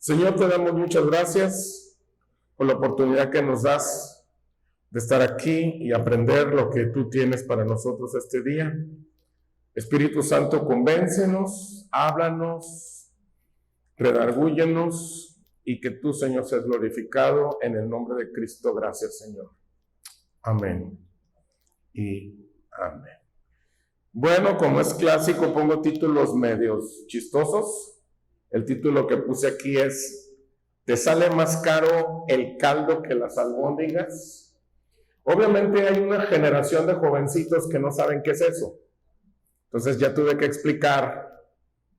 Señor, te damos muchas gracias por la oportunidad que nos das de estar aquí y aprender lo que tú tienes para nosotros este día. Espíritu Santo, convéncenos, háblanos, redargúyenos y que tú, Señor, seas glorificado en el nombre de Cristo. Gracias, Señor. Amén y amén. Bueno, como es clásico, pongo títulos medios chistosos. El título que puse aquí es: ¿te sale más caro el caldo que las albóndigas? Obviamente hay una generación de jovencitos que no saben qué es eso. Entonces ya tuve que explicar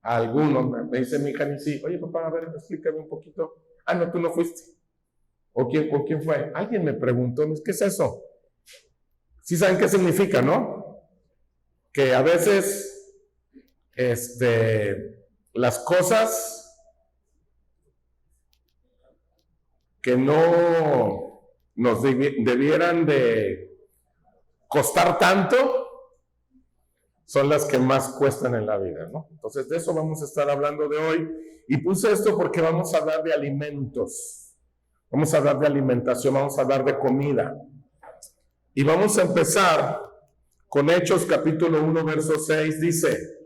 a algunos. Me dice mi hija, sí, oye papá, a ver, explícame un poquito. Ah, no, tú no fuiste. ¿O quién fue? Alguien me preguntó, ¿qué es eso? Sí saben qué significa, ¿no? Que a veces, las cosas que no nos debieran de costar tanto son las que más cuestan en la vida, ¿no? Entonces de eso vamos a estar hablando de hoy, y puse esto porque vamos a hablar de alimentos, vamos a hablar de alimentación, vamos a hablar de comida, y vamos a empezar con Hechos capítulo 1 verso 6. Dice: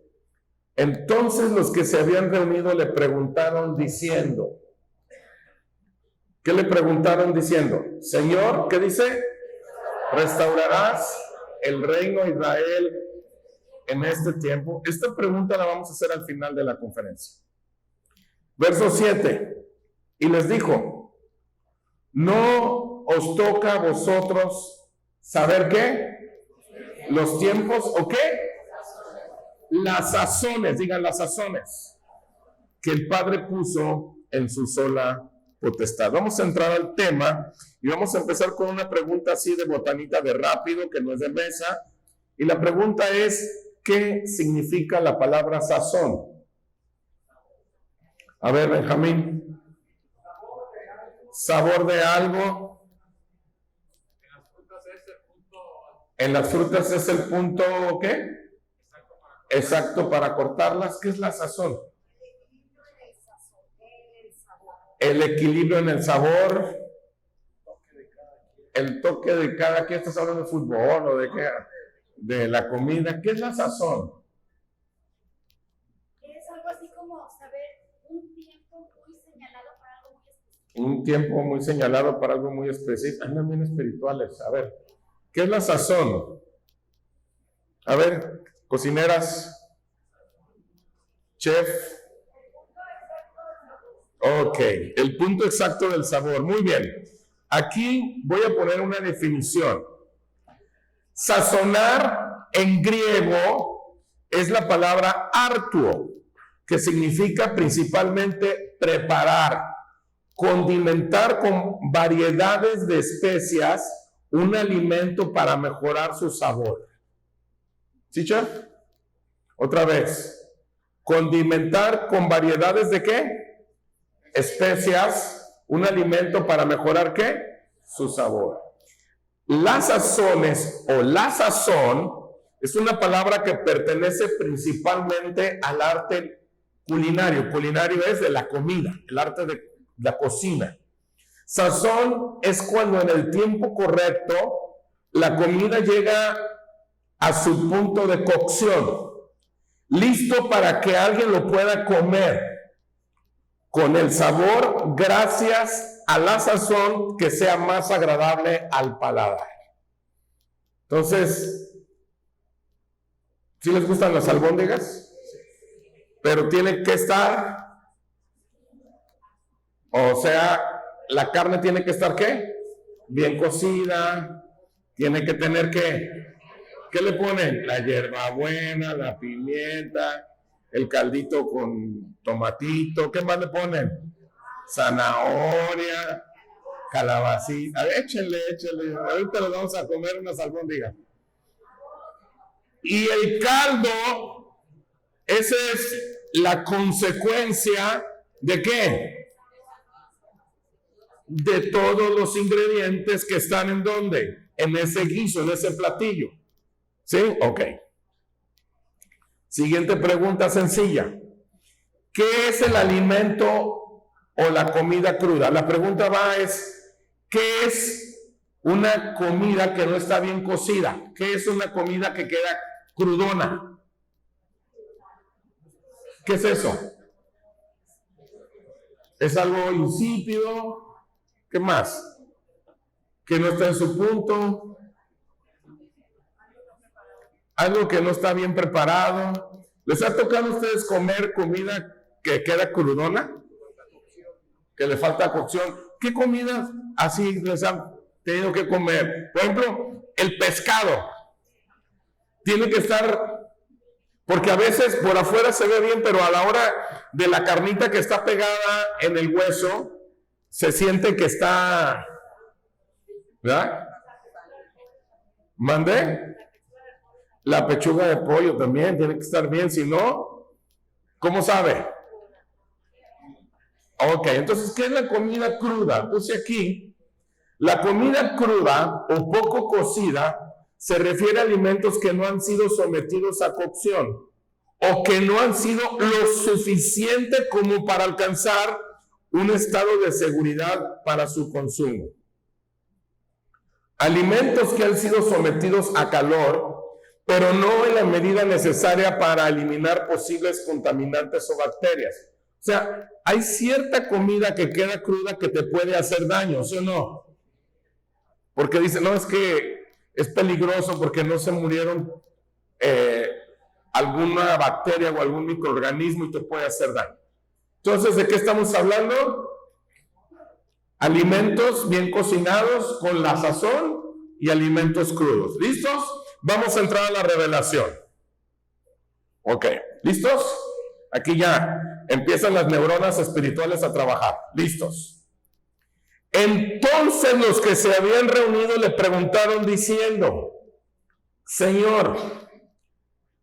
entonces los que se habían reunido le preguntaron diciendo, ¿qué le preguntaron diciendo? Señor, ¿qué dice? ¿Restaurarás el reino de Israel en este tiempo? Esta pregunta la vamos a hacer al final de la conferencia. Verso 7, y les dijo: ¿no os toca a vosotros saber qué? ¿Los tiempos o qué? Las sazones, digan las sazones, que el Padre puso en su sola potestad. Vamos a entrar al tema y vamos a empezar con una pregunta así de botanita, de rápido, que no es de mesa. Y la pregunta es: ¿qué significa la palabra sazón? A ver, Benjamín. Sabor de algo. En las frutas es el punto, ¿qué? Exacto para cortarlas. ¿Qué es la sazón? El equilibrio en el sabor. El toque de cada quien. ¿Estás hablando de fútbol o de qué? De la comida. ¿Qué es la sazón? Es algo así como saber un tiempo muy señalado para algo muy específico. Un tiempo muy señalado para algo muy específico. Andan bien espirituales. A ver, ¿qué es la sazón? A ver, cocineras, chef. Ok, el punto exacto del sabor. Muy bien. Aquí voy a poner una definición. Sazonar en griego es la palabra artuo, que significa principalmente preparar, condimentar con variedades de especias un alimento para mejorar su sabor. ¿Sí, chef? Otra vez. Condimentar con variedades de ¿qué? Especias un alimento para mejorar ¿qué? Su sabor. Las sazones o la sazón es una palabra que pertenece principalmente al arte culinario. Culinario es de la comida, el arte de la cocina. Sazón es cuando en el tiempo correcto la comida llega a su punto de cocción, listo para que alguien lo pueda comer con el sabor gracias a la sazón que sea más agradable al paladar. Entonces, ¿sí les gustan las albóndigas? Pero tiene que estar, o sea, la carne tiene que estar ¿qué? Bien cocida, tiene que tener ¿qué le ponen? La hierbabuena, la pimienta, el caldito con tomatito. ¿Qué más le ponen? Zanahoria, calabacita. A ver, échenle. Ahorita les vamos a comer unas albóndigas. Y el caldo, esa es la consecuencia ¿de qué? De todos los ingredientes que están ¿en dónde? En ese guiso, en ese platillo. ¿Sí? Ok. Siguiente pregunta sencilla. ¿Qué es el alimento o la comida cruda? La pregunta es, ¿qué es una comida que no está bien cocida? ¿Qué es una comida que queda crudona? ¿Qué es eso? ¿Es algo insípido? ¿Qué más? ¿Que no está en su punto? ¿Algo que no está bien preparado? ¿Les ha tocado a ustedes comer comida que queda crudona? ¿Que le falta cocción? ¿Qué comidas así les han tenido que comer? Por ejemplo, el pescado. Tiene que estar, porque a veces por afuera se ve bien, pero a la hora de la carnita que está pegada en el hueso, se siente que está, ¿verdad? ¿Mandé? La pechuga de pollo también tiene que estar bien, si no, ¿cómo sabe? Ok, entonces, ¿qué es la comida cruda? Puse aquí, la comida cruda o poco cocida se refiere a alimentos que no han sido sometidos a cocción o que no han sido lo suficiente como para alcanzar un estado de seguridad para su consumo. Alimentos que han sido sometidos a calor, pero no en la medida necesaria para eliminar posibles contaminantes o bacterias. O sea, hay cierta comida que queda cruda que te puede hacer daño, ¿sí o no? Porque dicen, no, es que es peligroso porque no se murieron alguna bacteria o algún microorganismo y te puede hacer daño. Entonces, ¿de qué estamos hablando? Alimentos bien cocinados con la sazón y alimentos crudos. ¿Listos? Vamos a entrar a la revelación. Ok, ¿listos? Aquí ya empiezan las neuronas espirituales a trabajar. ¿Listos? Entonces los que se habían reunido le preguntaron diciendo, Señor,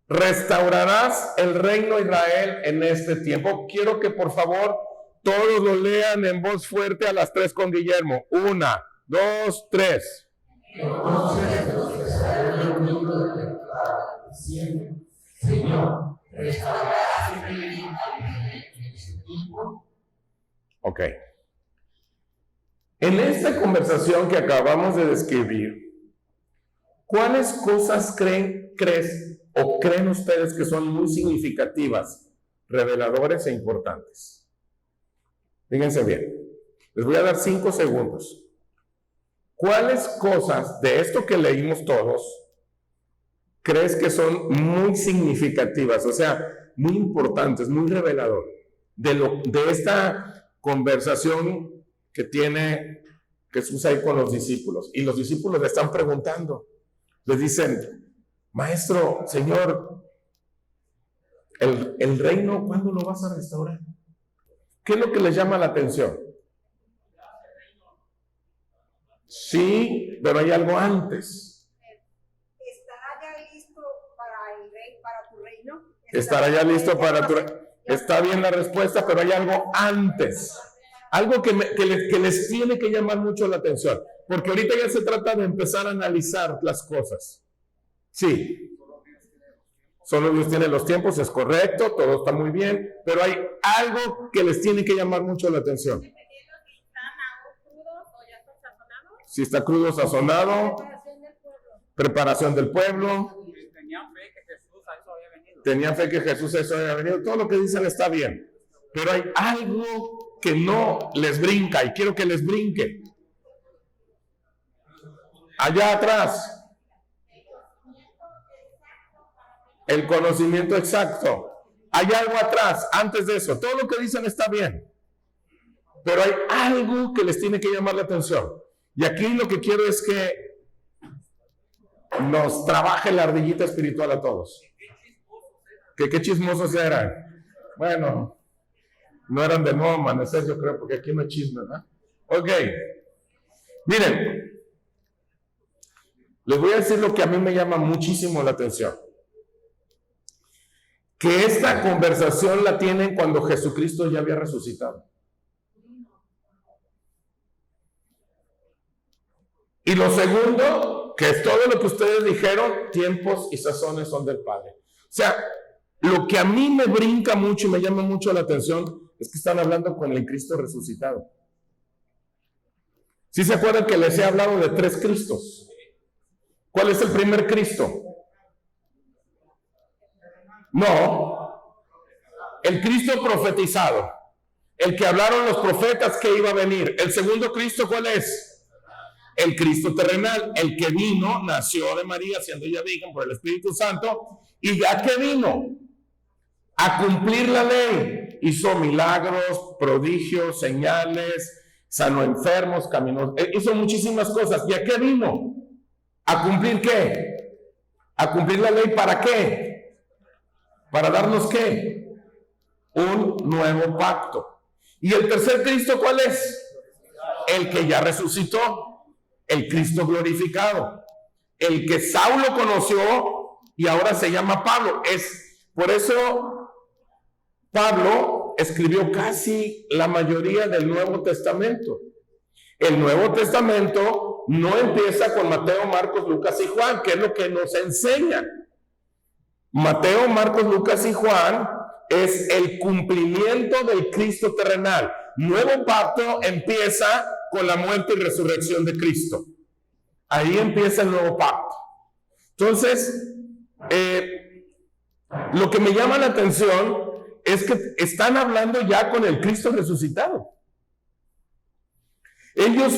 ¿restaurarás el reino de Israel en este tiempo? Quiero que por favor todos lo lean en voz fuerte a las 3 con Guillermo. 1, 2, 3. Entonces los que se habían reunido le preguntaron diciendo, Señor, ¿restaurarás el reino en este tiempo? Ok. En esta conversación que acabamos de describir, ¿cuáles cosas creen ustedes que son muy significativas, reveladores e importantes? Fíjense bien, les voy a dar 5 segundos. ¿Cuáles cosas de esto que leímos todos crees que son muy significativas, o sea, muy importantes, muy revelador de esta conversación que tiene Jesús ahí con los discípulos? Y los discípulos le están preguntando, les dicen, Maestro, Señor, el reino, ¿cuándo lo vas a restaurar? ¿Qué es lo que les llama la atención? Sí, pero hay algo antes. ¿Estará ya listo para tu reino? ¿Estará ya listo para tu reino? Está bien la respuesta, pero hay algo antes. Algo que les tiene que llamar mucho la atención. Porque ahorita ya se trata de empezar a analizar las cosas. Sí. Solo Dios tiene los tiempos, es correcto, todo está muy bien, pero hay algo que les tiene que llamar mucho la atención. Si está crudo, sazonado, preparación del pueblo. Tenían fe que Jesús a eso había venido. Tenían fe que Jesús a eso había venido. Todo lo que dicen está bien, pero hay algo que no les brinca y quiero que les brinque. Allá atrás. El conocimiento exacto. Hay algo atrás, antes de eso. Todo lo que dicen está bien, pero hay algo que les tiene que llamar la atención. Y aquí lo que quiero es que nos trabaje la ardillita espiritual a todos. ¿Qué chismosos eran? Bueno, no eran de nuevo amanecer, yo creo, porque aquí no hay chisme, ¿verdad? Ok. Miren, les voy a decir lo que a mí me llama muchísimo la atención. Que esta conversación la tienen cuando Jesucristo ya había resucitado. Y lo segundo, que es todo lo que ustedes dijeron, tiempos y sazones son del Padre. O sea, lo que a mí me brinca mucho y me llama mucho la atención Es que están hablando con el Cristo resucitado. ¿Sí se acuerdan que les he hablado de 3 Cristos? ¿Cuál es el primer Cristo? No, el Cristo profetizado, el que hablaron los profetas que iba a venir. El segundo Cristo, ¿cuál es? El Cristo terrenal, el que vino, nació de María, siendo ella virgen por el Espíritu Santo, y ya que vino a cumplir la ley, hizo milagros, prodigios, señales, sanó enfermos, caminó, hizo muchísimas cosas. ¿Y a qué vino? ¿A cumplir qué? ¿A cumplir la ley para qué? ¿Para darnos qué? Un nuevo pacto. ¿Y el tercer Cristo cuál es? El que ya resucitó, el Cristo glorificado, el que Saulo conoció y ahora se llama Pablo. Es por eso Pablo escribió casi la mayoría del Nuevo Testamento. El Nuevo Testamento no empieza con Mateo, Marcos, Lucas y Juan, que es lo que nos enseña. Mateo, Marcos, Lucas y Juan es el cumplimiento del Cristo terrenal. Nuevo pacto empieza con la muerte y resurrección de Cristo. Ahí empieza el nuevo pacto. Entonces, lo que me llama la atención es que están hablando ya con el Cristo resucitado. Ellos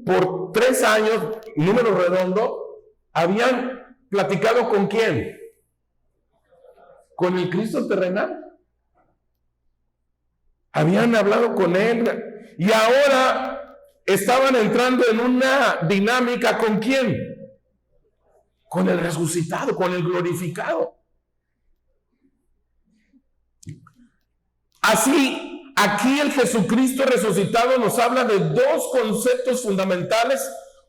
por 3 años, número redondo, habían platicado ¿con quién? Con el Cristo terrenal. Habían hablado con él y ahora estaban entrando en una dinámica ¿con quién? Con el resucitado, con el glorificado. Así, aquí el Jesucristo resucitado nos habla de 2 conceptos fundamentales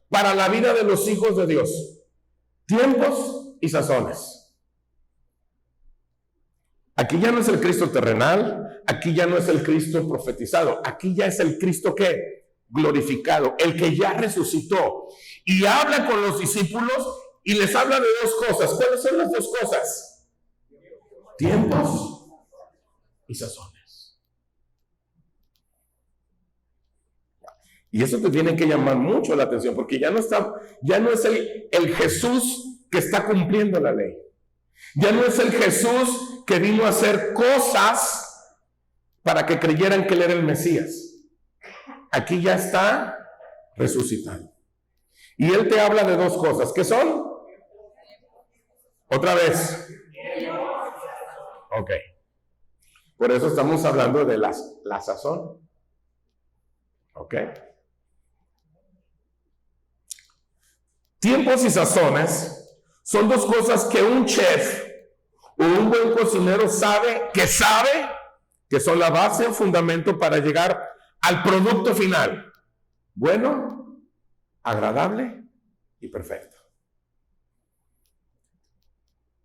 para la vida de los hijos de Dios: tiempos y sazones. Aquí ya no es el Cristo terrenal, aquí ya no es el Cristo profetizado, aquí ya es el Cristo ¿qué? Glorificado, el que ya resucitó. Y habla con los discípulos y les habla de 2 cosas. ¿Cuáles son las 2 cosas? Tiempos y sazones. Y eso te tiene que llamar mucho la atención, porque ya no es el Jesús que está cumpliendo la ley. Ya no es el Jesús que vino a hacer cosas para que creyeran que él era el Mesías. Aquí ya está resucitado. Y él te habla de 2 cosas. ¿Qué son? Otra vez. Ok. Por eso estamos hablando de la sazón. Ok. Tiempos y sazones son 2 cosas que un chef o un buen cocinero sabe que son la base o fundamento para llegar al producto final. Bueno, agradable y perfecto.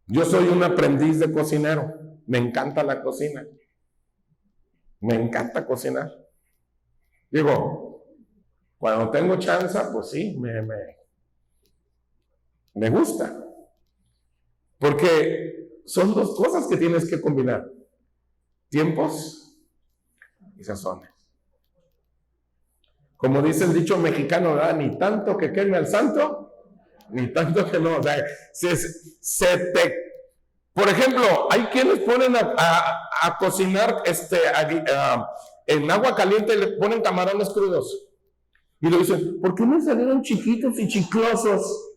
Yo soy un aprendiz de cocinero. Me encanta la cocina. Me encanta cocinar. Digo, cuando tengo chance, pues sí, me gusta. Porque son 2 cosas que tienes que combinar: tiempos y sazones. Como dice el dicho mexicano, ¿verdad? Ni tanto que queme al santo, ni tanto que no. O sea, por ejemplo, hay quienes ponen a cocinar en agua caliente y le ponen camarones crudos. Y le dicen, ¿por qué me salieron chiquitos y chiclosos?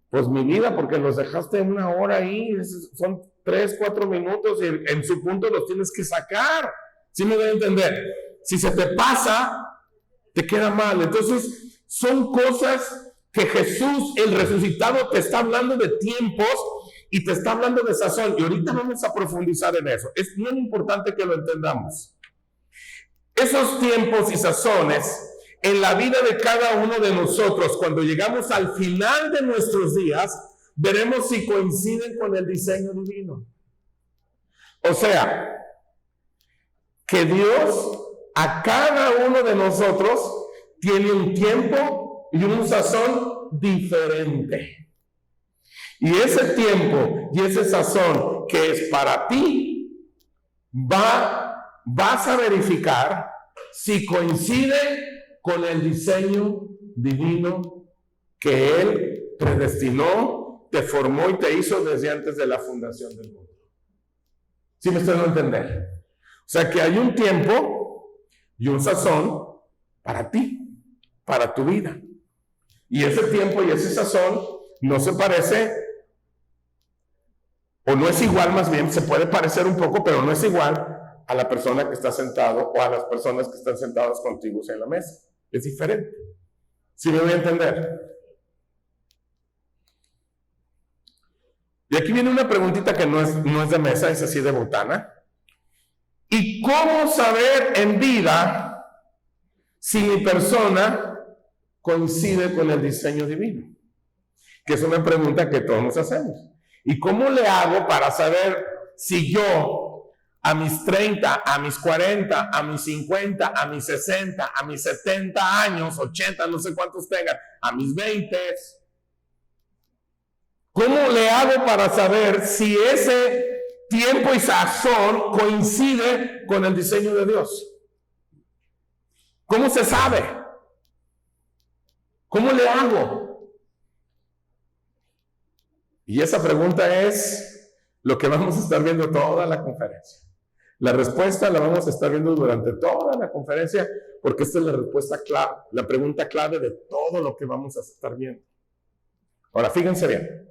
Pues mi vida, porque los dejaste 1 hora ahí, son 3, 4 minutos y en su punto los tienes que sacar. ¿Sí me voy a entender? Si se te pasa, te queda mal. Entonces, son cosas que Jesús, el resucitado, te está hablando de tiempos y te está hablando de sazón. Y ahorita vamos a profundizar en eso. Es bien importante que lo entendamos. Esos tiempos y sazones en la vida de cada uno de nosotros, cuando llegamos al final de nuestros días, veremos si coinciden con el diseño divino. O sea, que Dios a cada uno de nosotros tiene un tiempo y un sazón diferente. Y ese tiempo y ese sazón que es para ti va vas a verificar si coincide con el diseño divino que Él predestinó, te formó y te hizo desde antes de la fundación del mundo. ¿Sí me estoy dando a entender? O sea que hay un tiempo y un sazón para ti, para tu vida. Y ese tiempo y ese sazón no se parece, o no es igual, más bien, se puede parecer un poco, pero no es igual a la persona que está sentado o a las personas que están sentadas contigo en la mesa. Es diferente. ¿Sí me voy a entender? Y aquí viene una preguntita que no es de mesa, es así de botana. ¿Y cómo saber en vida si mi persona coincide con el diseño divino? Que es una pregunta que todos nos hacemos. ¿Y cómo le hago para saber si yo a mis 30, a mis 40, a mis 50, a mis 60, a mis 70 años, 80, no sé cuántos tengan, a mis 20, ¿cómo le hago para saber si ese tiempo y sazón coincide con el diseño de Dios? ¿Cómo se sabe? ¿Cómo le hago? Y esa pregunta es lo que vamos a estar viendo toda la conferencia. La respuesta la vamos a estar viendo durante toda la conferencia, porque esta es la respuesta clave, la pregunta clave de todo lo que vamos a estar viendo. Ahora, fíjense bien.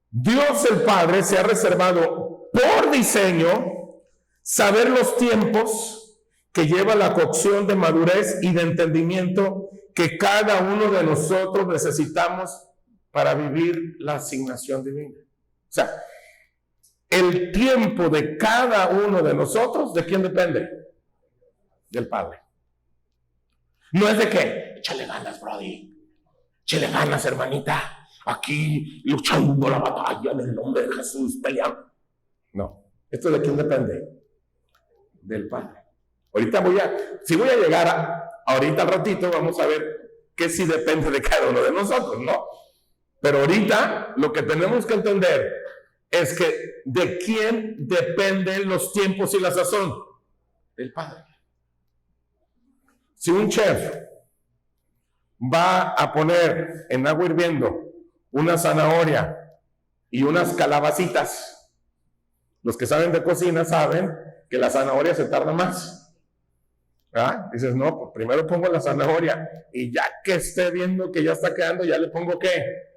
Dios el Padre se ha reservado por diseño saber los tiempos que lleva la cocción de madurez y de entendimiento que cada uno de nosotros necesitamos para vivir la asignación divina. O sea, el tiempo de cada uno de nosotros, ¿de quién depende? Del Padre. No es de que, échale ganas, Brody, échale ganas, hermanita, aquí luchando la batalla en el nombre de Jesús, peleando. No, ¿esto de quién depende? Del Padre. Ahorita voy a llegar ahorita al ratito, vamos a ver que sí depende de cada uno de nosotros, ¿no? Pero ahorita lo que tenemos que entender es que ¿de quién dependen los tiempos y la sazón? Del Padre. Si un chef va a poner en agua hirviendo una zanahoria y unas calabacitas, los que saben de cocina saben que la zanahoria se tarda más. ¿Ah? Dices, no, pues primero pongo la zanahoria y ya que esté viendo que ya está quedando, ya le pongo ¿qué?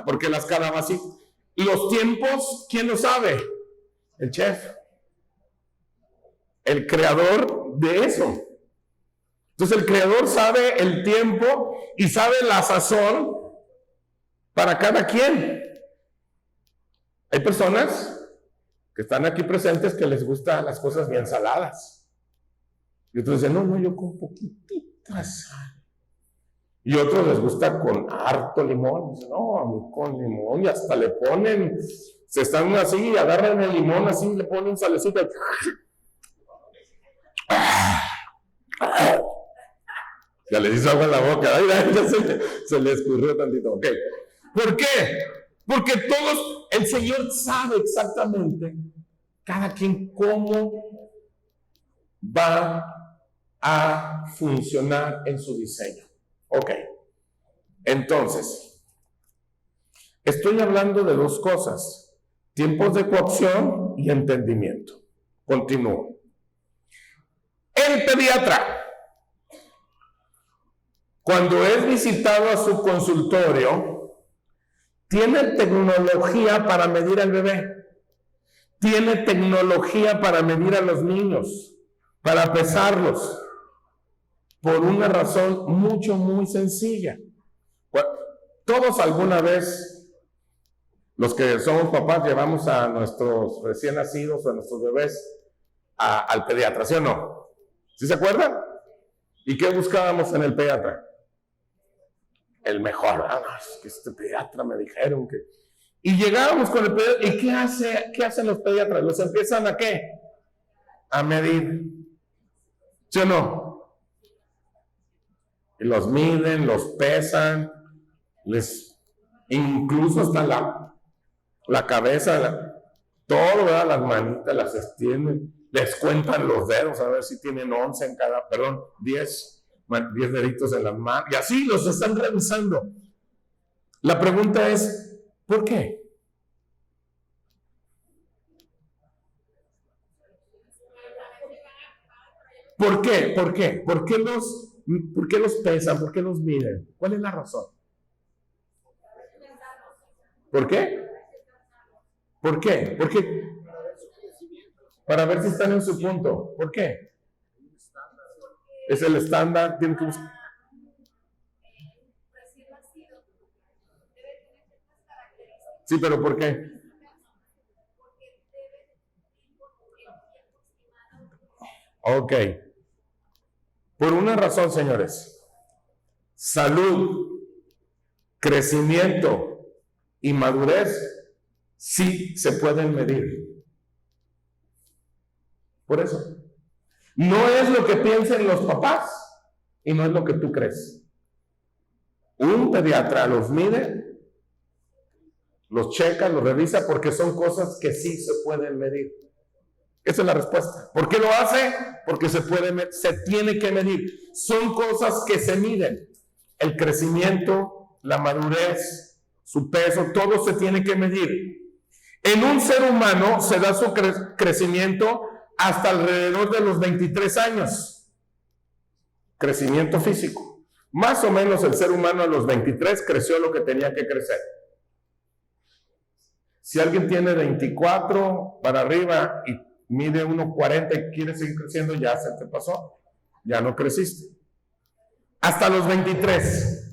Porque las calabacitas. Y los tiempos, ¿quién lo sabe? El chef. El creador de eso. Entonces el creador sabe el tiempo y sabe la sazón para cada quien. Hay personas que están aquí presentes que les gustan las cosas bien saladas. Y otros dicen, no, yo con poquitita sal. Y otros les gusta con harto limón. Dicen, no, a mí con limón. Y hasta le ponen, se están así, agarran el limón así, le ponen salecita. Ya le hizo agua en la boca. Ay, ya se le escurrió tantito. Ok. ¿Por qué? Porque todos, el Señor sabe exactamente cada quien cómo va a funcionar en su diseño. Ok. Entonces, estoy hablando de dos cosas: tiempos de coacción y entendimiento. Continúo. El pediatra, cuando es visitado a su consultorio, tiene tecnología para medir al bebé, tiene tecnología para medir a los niños, para pesarlos, por una razón muy sencilla. Todos alguna vez, los que somos papás, llevamos a nuestros recién nacidos o a nuestros bebés al pediatra, ¿sí o no? ¿Sí se acuerdan? ¿Y qué buscábamos en el pediatra? El mejor. Es que este pediatra me dijeron que... Y llegábamos con el pediatra. ¿Y qué hacen los pediatras? ¿Los empiezan a qué? A medir. ¿Sí o no? Y los miden, los pesan, incluso hasta la cabeza, todo, ¿verdad? Las manitas las extienden, les cuentan los dedos a ver si tienen 11 en cada, 10 deditos en las manos, y así los están revisando. La pregunta es, ¿por qué? ¿Por qué? ¿Por qué? ¿Por qué los pesan? ¿Por qué los miden? ¿Cuál es la razón? ¿Por qué? ¿Por qué? ¿Por qué? Para ver si están en su punto. ¿Por qué? Es el estándar. Tienen que buscar. Sí, pero ¿por qué? Ok. Por una razón, señores. Salud, crecimiento y madurez sí se pueden medir. Por eso. No es lo que piensen los papás y no es lo que tú crees. Un pediatra los mide, los checa, los revisa porque son cosas que sí se pueden medir. Esa es la respuesta. ¿Por qué lo hace? Porque se tiene que medir. Son cosas que se miden. El crecimiento, la madurez, su peso, todo se tiene que medir. En un ser humano se da su crecimiento hasta alrededor de los 23 años. Crecimiento físico. Más o menos el ser humano a los 23 creció lo que tenía que crecer. Si alguien tiene 24 para arriba y mide 1.40 y quiere seguir creciendo, ya se te pasó. Ya no creciste. Hasta los 23.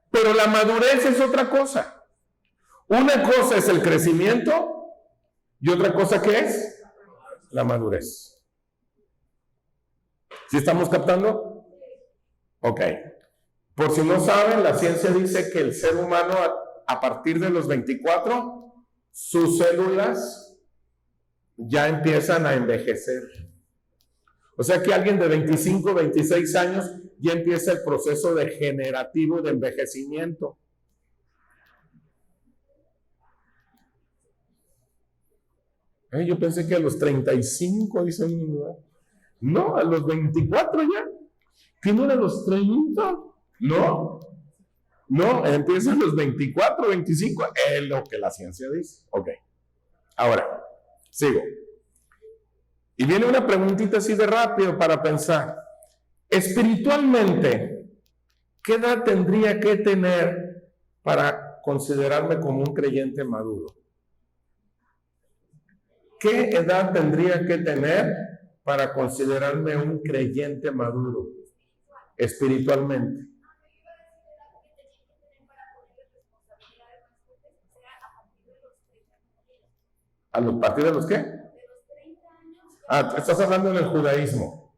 Pero la madurez es otra cosa. Una cosa es el crecimiento y otra cosa ¿qué es? La madurez. ¿Sí estamos captando? Ok. Por si no saben, la ciencia dice que el ser humano a partir de los 24, sus células ya empiezan a envejecer. O sea que alguien de 25, 26 años ya empieza el proceso degenerativo de envejecimiento. Yo pensé que a los 35, dicen, no, a los 24 ya. ¿Qué no era a los 30? No, empiezan los 24, 25, es lo que la ciencia dice. Ok, ahora, sigo. Y viene una preguntita así de rápido para pensar. Espiritualmente, ¿qué edad tendría que tener para considerarme como un creyente maduro? ¿Qué edad tendría que tener para considerarme un creyente maduro espiritualmente? ¿A partir de los qué? Estás hablando en el judaísmo.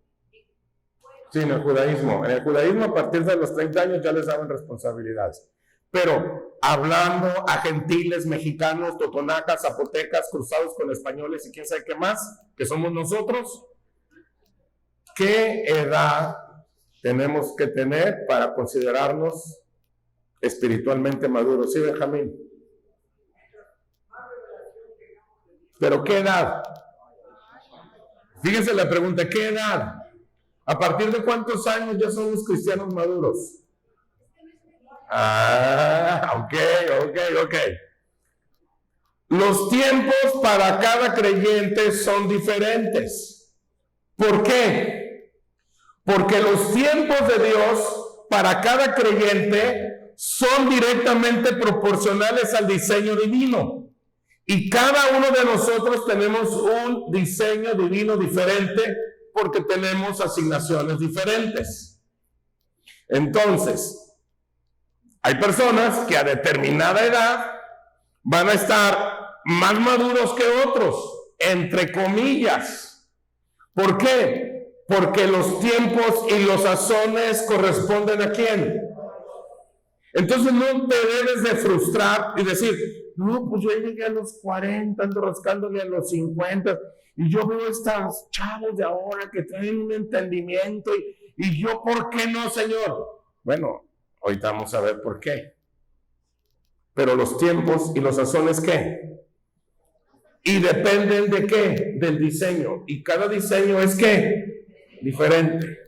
Sí, en el judaísmo. En el judaísmo, a partir de los 30 años ya les daban responsabilidades. Pero hablando a gentiles, mexicanos, totonacas, zapotecas, cruzados con españoles y quién sabe qué más, que somos nosotros, ¿qué edad tenemos que tener para considerarnos espiritualmente maduros? Sí, Benjamín. ¿Pero qué edad? Fíjense la pregunta, ¿qué edad? ¿A partir de cuántos años ya somos cristianos maduros? Ok. Los tiempos para cada creyente son diferentes. ¿Por qué? Porque los tiempos de Dios para cada creyente son directamente proporcionales al diseño divino. Y cada uno de nosotros tenemos un diseño divino diferente porque tenemos asignaciones diferentes. Entonces, hay personas que a determinada edad van a estar más maduros que otros, entre comillas. ¿Por qué? Porque los tiempos y los sazones corresponden ¿a quién? Entonces no te debes de frustrar y decir, no, pues yo llegué a los 40, ando rascándole a los 50, y yo veo estos chavos de ahora que traen un entendimiento, y yo, ¿por qué no, Señor? Bueno, ahorita vamos a ver por qué. Pero los tiempos y los sazones, ¿qué? Y dependen de qué? Del diseño. Y cada diseño es ¿qué? Diferente.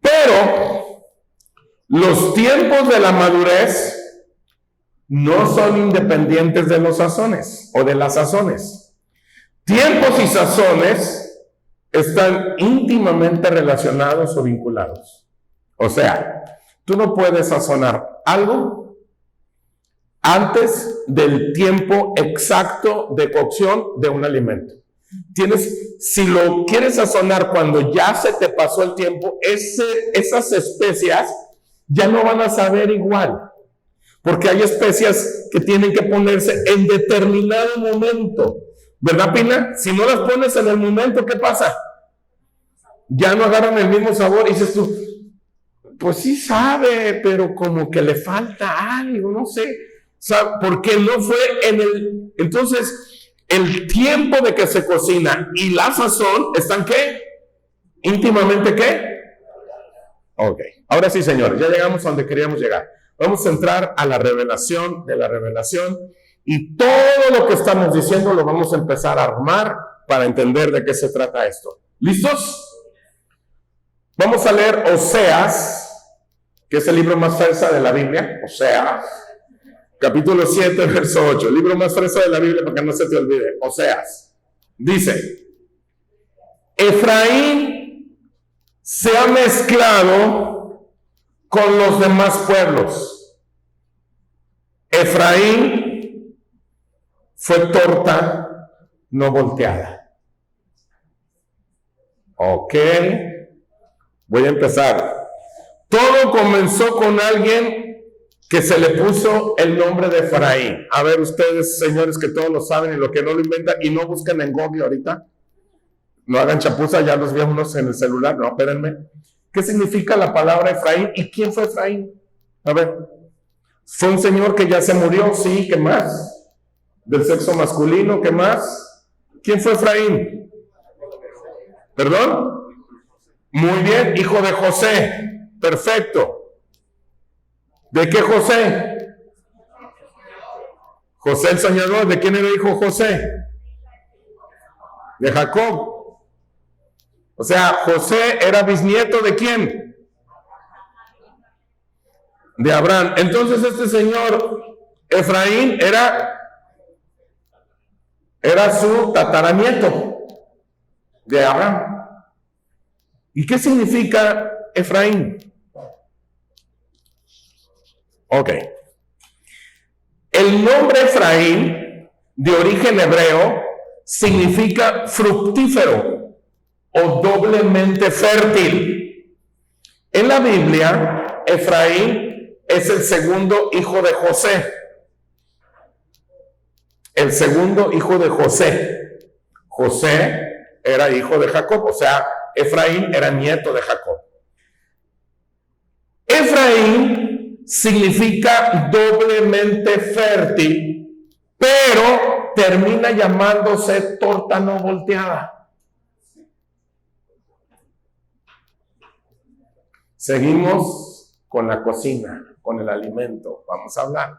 Pero los tiempos de la madurez no son independientes de los sazones o de las sazones. Tiempos y sazones están íntimamente relacionados o vinculados. O sea, tú no puedes sazonar algo antes del tiempo exacto de cocción de un alimento. Si lo quieres sazonar cuando ya se te pasó el tiempo, esas especias ya no van a saber igual. Porque hay especias que tienen que ponerse en determinado momento. ¿Verdad, Pina? Si no las pones en el momento, ¿qué pasa? Ya no agarran el mismo sabor y dices tú, pues sí sabe, pero como que le falta algo, no sé. Porque no fue en el... Entonces, el tiempo de que se cocina y la sazón están ¿qué? Íntimamente ¿qué? Ok. Ahora sí, señores, ya llegamos a donde queríamos llegar. Vamos a entrar a la revelación de la revelación y todo lo que estamos diciendo lo vamos a empezar a armar para entender de qué se trata esto. ¿Listos? Vamos a leer Oseas, que es el libro más fresa de la Biblia. Oseas. Capítulo 7, verso 8. El libro más fresa de la Biblia para que no se te olvide. Oseas. Dice: Efraín se ha mezclado con los demás pueblos. Efraín fue torta no volteada. Ok. Voy a empezar. Todo comenzó con alguien que se le puso el nombre de Efraín. A ver, ustedes, señores, que todos lo saben y lo que no lo inventan, y no busquen en Google ahorita. No hagan chapuza, ya los vi unos en el celular. No, espérenme. ¿Qué significa la palabra Efraín? ¿Y quién fue Efraín? A ver. Fue un señor que ya se murió, sí, ¿qué más? Del sexo masculino, ¿qué más? ¿Quién fue Efraín? ¿Perdón? Muy bien, hijo de José. Perfecto. ¿De qué José? José el soñador. ¿De quién era hijo José? De Jacob. O sea, José era bisnieto ¿de quién? De Abraham. Entonces este señor Efraín era su tataranieto de Abraham. ¿Y qué significa Efraín? Ok. El nombre Efraín, de origen hebreo, significa fructífero o doblemente fértil. En la Biblia, Efraín es el segundo hijo de José. El segundo hijo de José. José era hijo de Jacob, o sea, Efraín era nieto de Jacob. Efraín significa doblemente fértil, pero termina llamándose torta no volteada. Seguimos con la cocina, con el alimento. Vamos a hablar.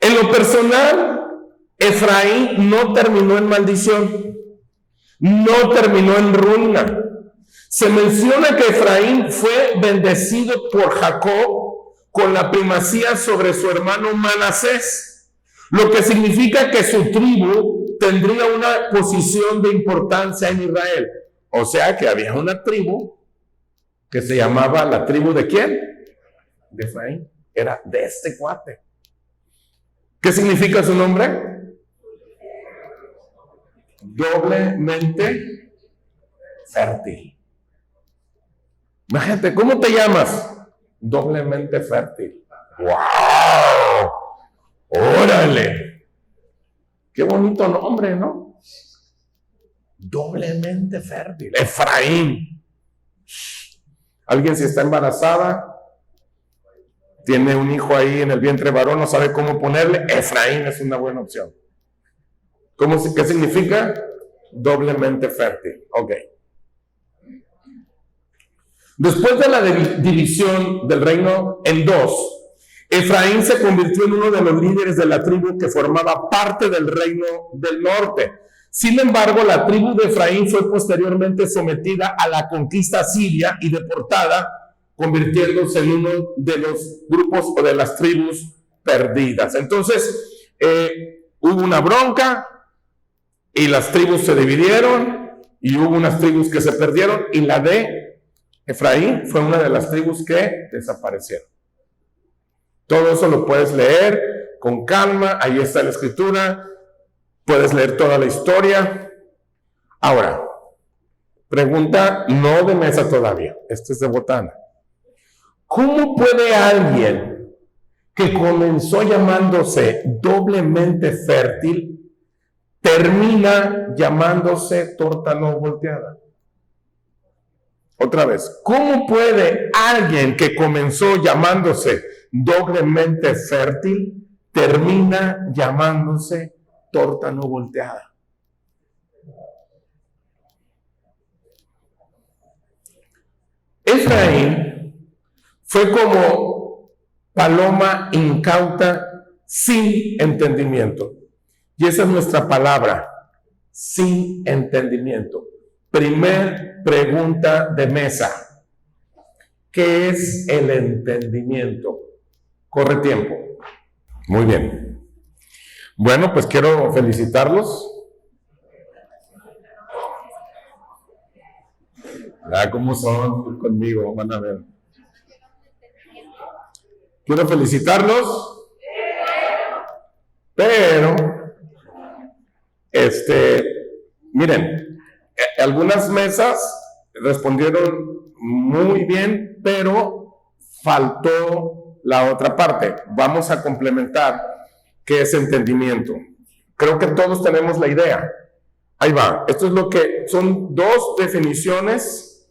En lo personal, Efraín no terminó en maldición, no terminó en ruina. Se menciona que Efraín fue bendecido por Jacob con la primacía sobre su hermano Manasés, lo que significa que su tribu tendría una posición de importancia en Israel. O sea que había una tribu que se llamaba la tribu ¿de quién? De Efraín. Era de este cuate. ¿Qué significa su nombre? Doblemente fértil. Imagínate, ¿cómo te llamas? Doblemente fértil. ¡Wow! ¡Órale! Qué bonito nombre, ¿no? Doblemente fértil. Efraín. Alguien si está embarazada, tiene un hijo ahí en el vientre varón, no sabe cómo ponerle, Efraín es una buena opción. ¿Qué significa? Doblemente fértil. Ok. Después de la división del reino en dos, Efraín se convirtió en uno de los líderes de la tribu que formaba parte del reino del norte. Sin embargo, la tribu de Efraín fue posteriormente sometida a la conquista siria y deportada, convirtiéndose en uno de los grupos o de las tribus perdidas. Entonces, hubo una bronca y las tribus se dividieron y hubo unas tribus que se perdieron y la de Efraín fue una de las tribus que desaparecieron. Todo eso lo puedes leer con calma, ahí está la escritura, puedes leer toda la historia. Ahora, pregunta no de mesa todavía, esto es de botana. ¿Cómo puede alguien que comenzó llamándose doblemente fértil termina llamándose torta no volteada? Otra vez, ¿cómo puede alguien que comenzó llamándose doblemente fértil termina llamándose torta no volteada? Efraín fue como paloma incauta sin entendimiento. Y esa es nuestra palabra, sin entendimiento. Primer pregunta de mesa. ¿Qué es el entendimiento? Corre tiempo. Muy bien. Bueno, pues quiero felicitarlos. ¿Cómo son conmigo? Van a ver. Quiero felicitarlos. Pero, miren, algunas mesas respondieron muy bien, pero faltó la otra parte. Vamos a complementar qué es entendimiento. Creo que todos tenemos la idea. Ahí va. Esto es lo que son dos definiciones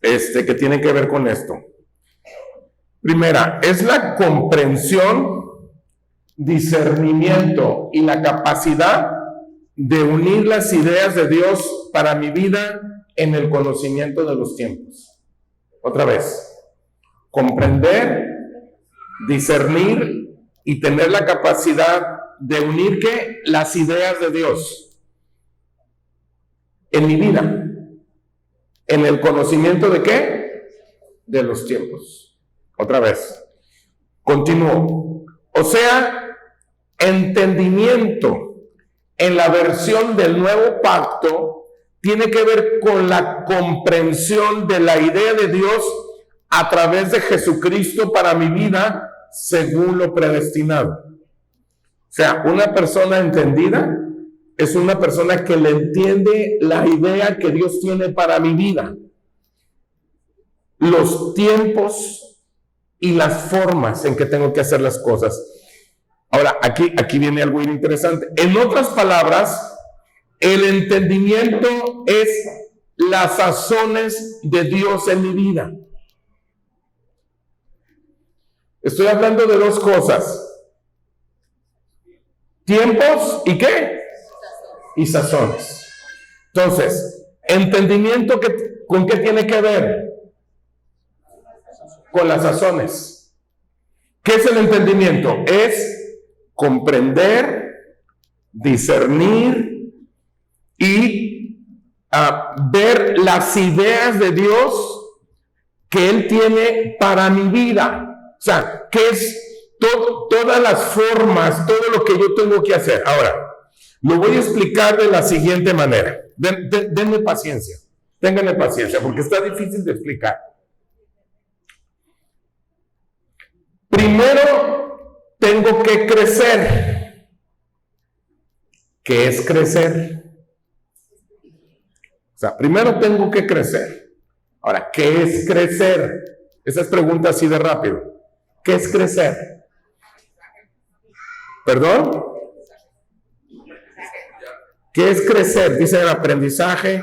que tienen que ver con esto. Primera, es la comprensión, discernimiento y la capacidad de unir las ideas de Dios para mi vida en el conocimiento de los tiempos. Otra vez, comprender, discernir y tener la capacidad de unir ¿qué? Las ideas de Dios en mi vida, en el conocimiento de ¿qué? De los tiempos. Otra vez, continúo. O sea, entendimiento en la versión del nuevo pacto tiene que ver con la comprensión de la idea de Dios a través de Jesucristo para mi vida según lo predestinado. O sea, una persona entendida es una persona que le entiende la idea que Dios tiene para mi vida, los tiempos y las formas en que tengo que hacer las cosas. Ahora, aquí viene algo interesante. En otras palabras, el entendimiento es las sazones de Dios en mi vida. Estoy hablando de dos cosas. Tiempos y ¿qué? Y sazones. Entonces, entendimiento ¿con qué tiene que ver? Con las sazones. ¿Qué es el entendimiento? Es comprender, discernir y ver las ideas de Dios que Él tiene para mi vida. O sea, ¿qué es todas las formas, todo lo que yo tengo que hacer? Ahora, lo voy a explicar de la siguiente manera. Denme paciencia, ténganme paciencia, porque está difícil de explicar. Primero, tengo que crecer. ¿Qué es crecer? O sea, primero tengo que crecer. Ahora, ¿qué es crecer? Esa es pregunta así de rápido. ¿Qué es crecer? ¿Perdón? ¿Qué es crecer? Dice el aprendizaje,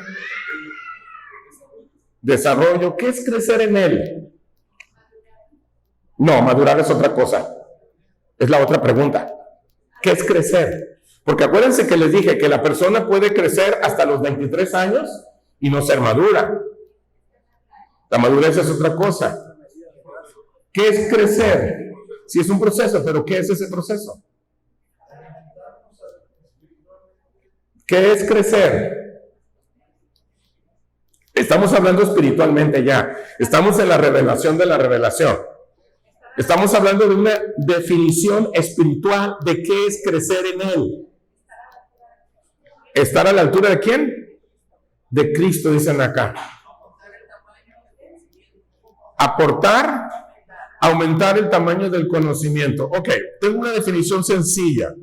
desarrollo. ¿Qué es crecer en él? No, madurar es otra cosa. Es la otra pregunta. ¿Qué es crecer? Porque acuérdense que les dije que la persona puede crecer hasta los 23 años y no ser madura. La madurez es otra cosa. ¿Qué es crecer? Sí, es un proceso, pero ¿qué es ese proceso? ¿Qué es crecer? Estamos hablando espiritualmente ya. Estamos en la revelación de la revelación. Estamos hablando de una definición espiritual de qué es crecer en Él. ¿Estar a la altura de quién? De Cristo, dicen acá. Aportar, aumentar el tamaño del conocimiento. Ok, tengo una definición sencilla.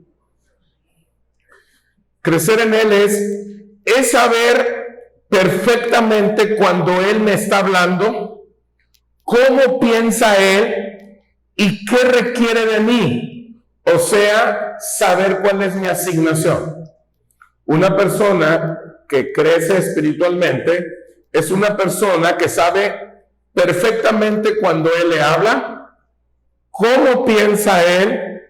Crecer en Él es saber perfectamente cuando Él me está hablando, cómo piensa Él y qué requiere de mí. O sea, saber cuál es mi asignación. Una persona que crece espiritualmente es una persona que sabe perfectamente cuando Él le habla, cómo piensa Él,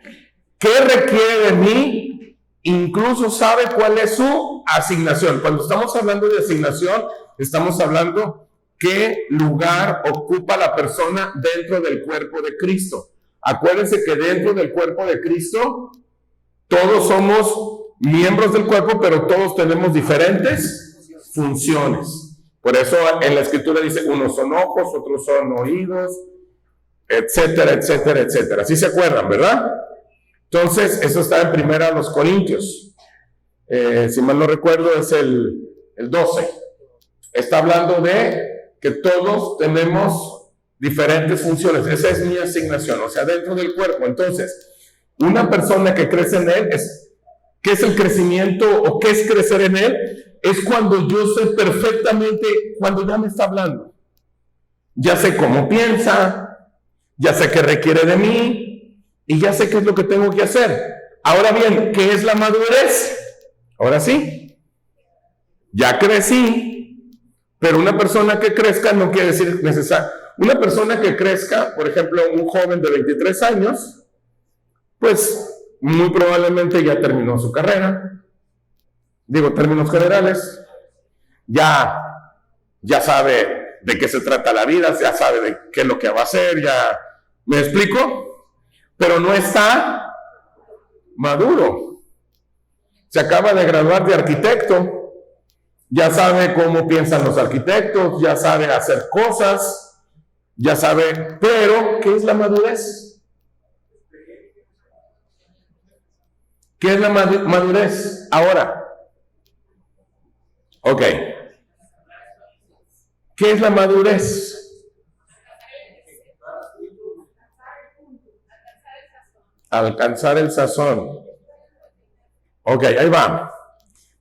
qué requiere de mí, incluso sabe cuál es su asignación. Cuando estamos hablando de asignación, estamos hablando qué lugar ocupa la persona dentro del cuerpo de Cristo. Acuérdense que dentro del cuerpo de Cristo, todos somos miembros del cuerpo, pero todos tenemos diferentes funciones. Por eso en la Escritura dice, unos son ojos, otros son oídos, etcétera, etcétera, etcétera. ¿Sí se acuerdan, verdad? Entonces, eso está en 1 Corintios. Si mal no recuerdo, es el 12. Está hablando de que todos tenemos diferentes funciones. Esa es mi asignación, o sea, dentro del cuerpo. Entonces, una persona que crece en Él, ¿qué es el crecimiento o qué es crecer en Él? Es cuando yo sé perfectamente, cuando ya me está hablando. Ya sé cómo piensa, ya sé qué requiere de mí y ya sé qué es lo que tengo que hacer. Ahora bien, ¿qué es la madurez? Ahora sí, ya crecí, pero una persona que crezca no quiere decir necesario. Una persona que crezca, por ejemplo, un joven de 23 años, pues muy probablemente ya terminó su carrera. Digo, términos generales, ya sabe de qué se trata la vida, ya sabe de qué es lo que va a hacer, ya, ¿me explico? Pero no está maduro. Se acaba de graduar de arquitecto, ya sabe cómo piensan los arquitectos, ya sabe hacer cosas, ya sabe, pero ¿qué es la madurez? ¿Qué es la madurez? Ahora, ok. ¿Qué es la madurez? Alcanzar el sazón. Ok, ahí va.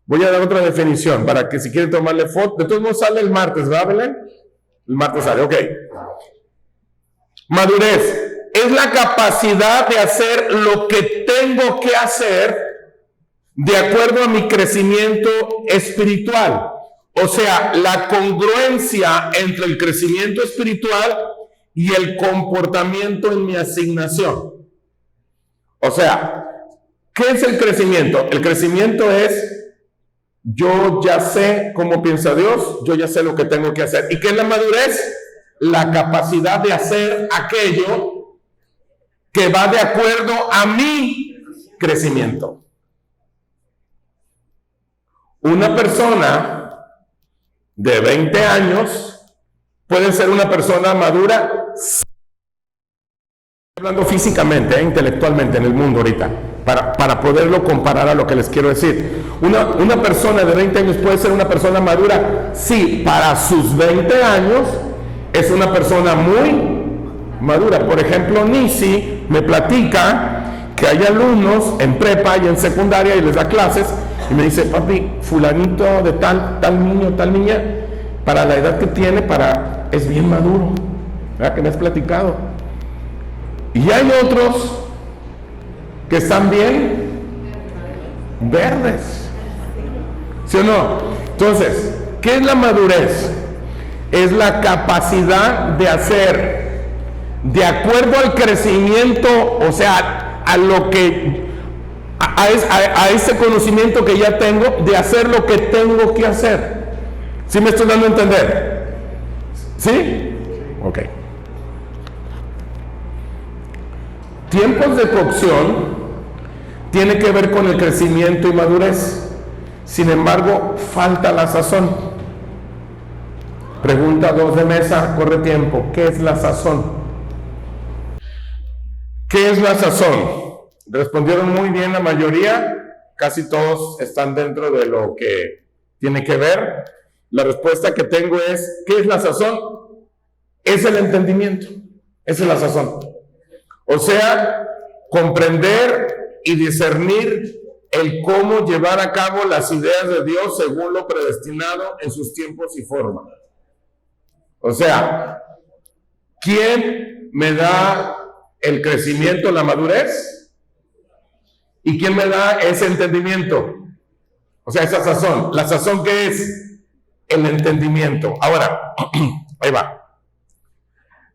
Voy a dar otra definición para que si quieren tomarle foto. De todos modos sale el martes, ¿verdad, Belén? El martes sale, ok. Madurez es la capacidad de hacer lo que tengo que hacer de acuerdo a mi crecimiento espiritual. O sea, la congruencia entre el crecimiento espiritual y el comportamiento en mi asignación. O sea, ¿qué es el crecimiento? El crecimiento es, yo ya sé cómo piensa Dios, yo ya sé lo que tengo que hacer. ¿Y qué es la madurez? La capacidad de hacer aquello que va de acuerdo a mi crecimiento. Una persona de 20 años puede ser una persona madura, hablando físicamente, intelectualmente en el mundo ahorita, para poderlo comparar a lo que les quiero decir. Una persona de 20 años puede ser una persona madura, sí, para sus 20 años es una persona muy madura. Por ejemplo, Nisi me platica que hay alumnos en prepa y en secundaria y les da clases y me dice, papi, fulanito de tal niño, tal niña, para la edad que tiene, es bien maduro, ¿verdad? Que me has platicado. Y hay otros que están bien verdes, ¿sí o no? Entonces, ¿qué es la madurez? Es la capacidad de hacer de acuerdo al crecimiento, o sea, a lo que a ese conocimiento que ya tengo, de hacer lo que tengo que hacer. ¿Sí me estoy dando a entender? ¿Sí? Ok. Tiempos de cocción tiene que ver con el crecimiento y madurez. Sin embargo, falta la sazón. Pregunta 2 de mesa, corre tiempo. ¿Qué es la sazón? ¿Qué es la sazón? Respondieron muy bien la mayoría. Casi todos están dentro de lo que tiene que ver. La respuesta que tengo es, ¿qué es la sazón? Es el entendimiento. Esa es la sazón. O sea, comprender y discernir el cómo llevar a cabo las ideas de Dios según lo predestinado en sus tiempos y formas. O sea, ¿quién me da el crecimiento, la madurez? ¿Y quién me da ese entendimiento? O sea, esa sazón. ¿La sazón qué es? El entendimiento. Ahora, ahí va.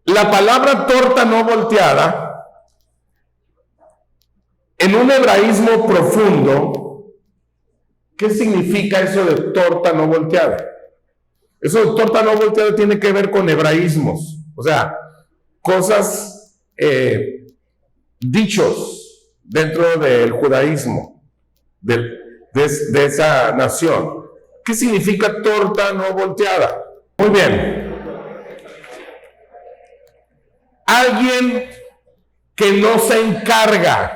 La palabra torta no volteada, en un hebraísmo profundo, ¿qué significa eso de torta no volteada? Eso de torta no volteada tiene que ver con hebraísmos, o sea, cosas, dichos dentro del judaísmo, de esa nación. ¿Qué significa torta no volteada? Muy bien. Alguien que no se encarga,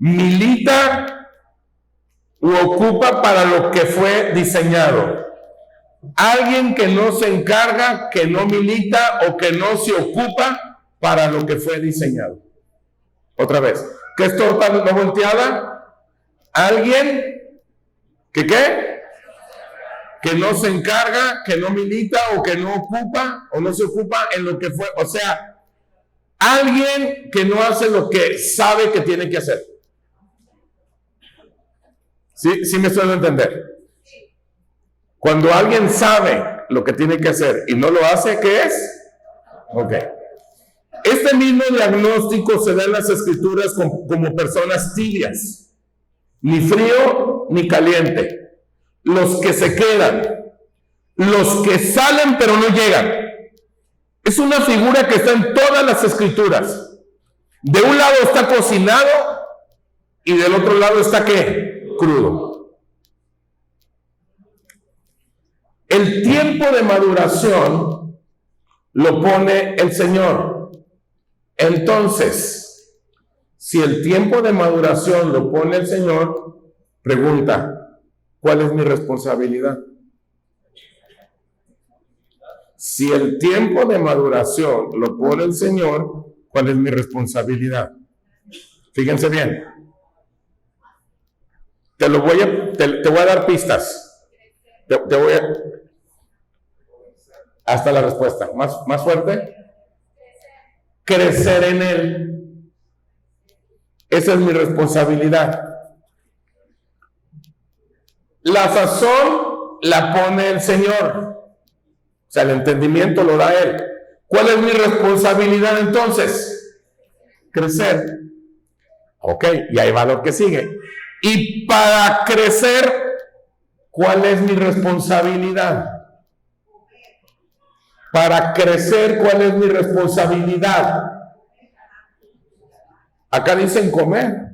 milita u ocupa para lo que fue diseñado. Alguien que no se encarga, que no milita o que no se ocupa para lo que fue diseñado. Otra vez, ¿qué es torta no volteada? Alguien que ¿qué? Que no se encarga, que no milita o que no ocupa o no se ocupa en lo que fue, o sea, alguien que no hace lo que sabe que tiene que hacer. ¿Sí me estoy dando a entender? Cuando alguien sabe lo que tiene que hacer y no lo hace, ¿qué es? Ok. Este mismo diagnóstico se da en las escrituras como personas tibias, ni frío ni caliente. Los que se quedan, los que salen pero no llegan. Es una figura que está en todas las escrituras. De un lado está cocinado y del otro lado está ¿qué? Crudo. El tiempo de maduración lo pone el Señor. Entonces, si el tiempo de maduración lo pone el Señor, pregunta, ¿cuál es mi responsabilidad? Si el tiempo de maduración lo pone el Señor, ¿cuál es mi responsabilidad? Fíjense bien. Te voy a dar pistas. Te voy a... Hasta la respuesta. ¿Más fuerte? Crecer en Él. Esa es mi responsabilidad. La sazón la pone el Señor. O sea, el entendimiento lo da Él. ¿Cuál es mi responsabilidad entonces? Crecer. Ok, y ahí va lo que sigue. Y para crecer, ¿cuál es mi responsabilidad? Para crecer, ¿cuál es mi responsabilidad? Acá dicen comer.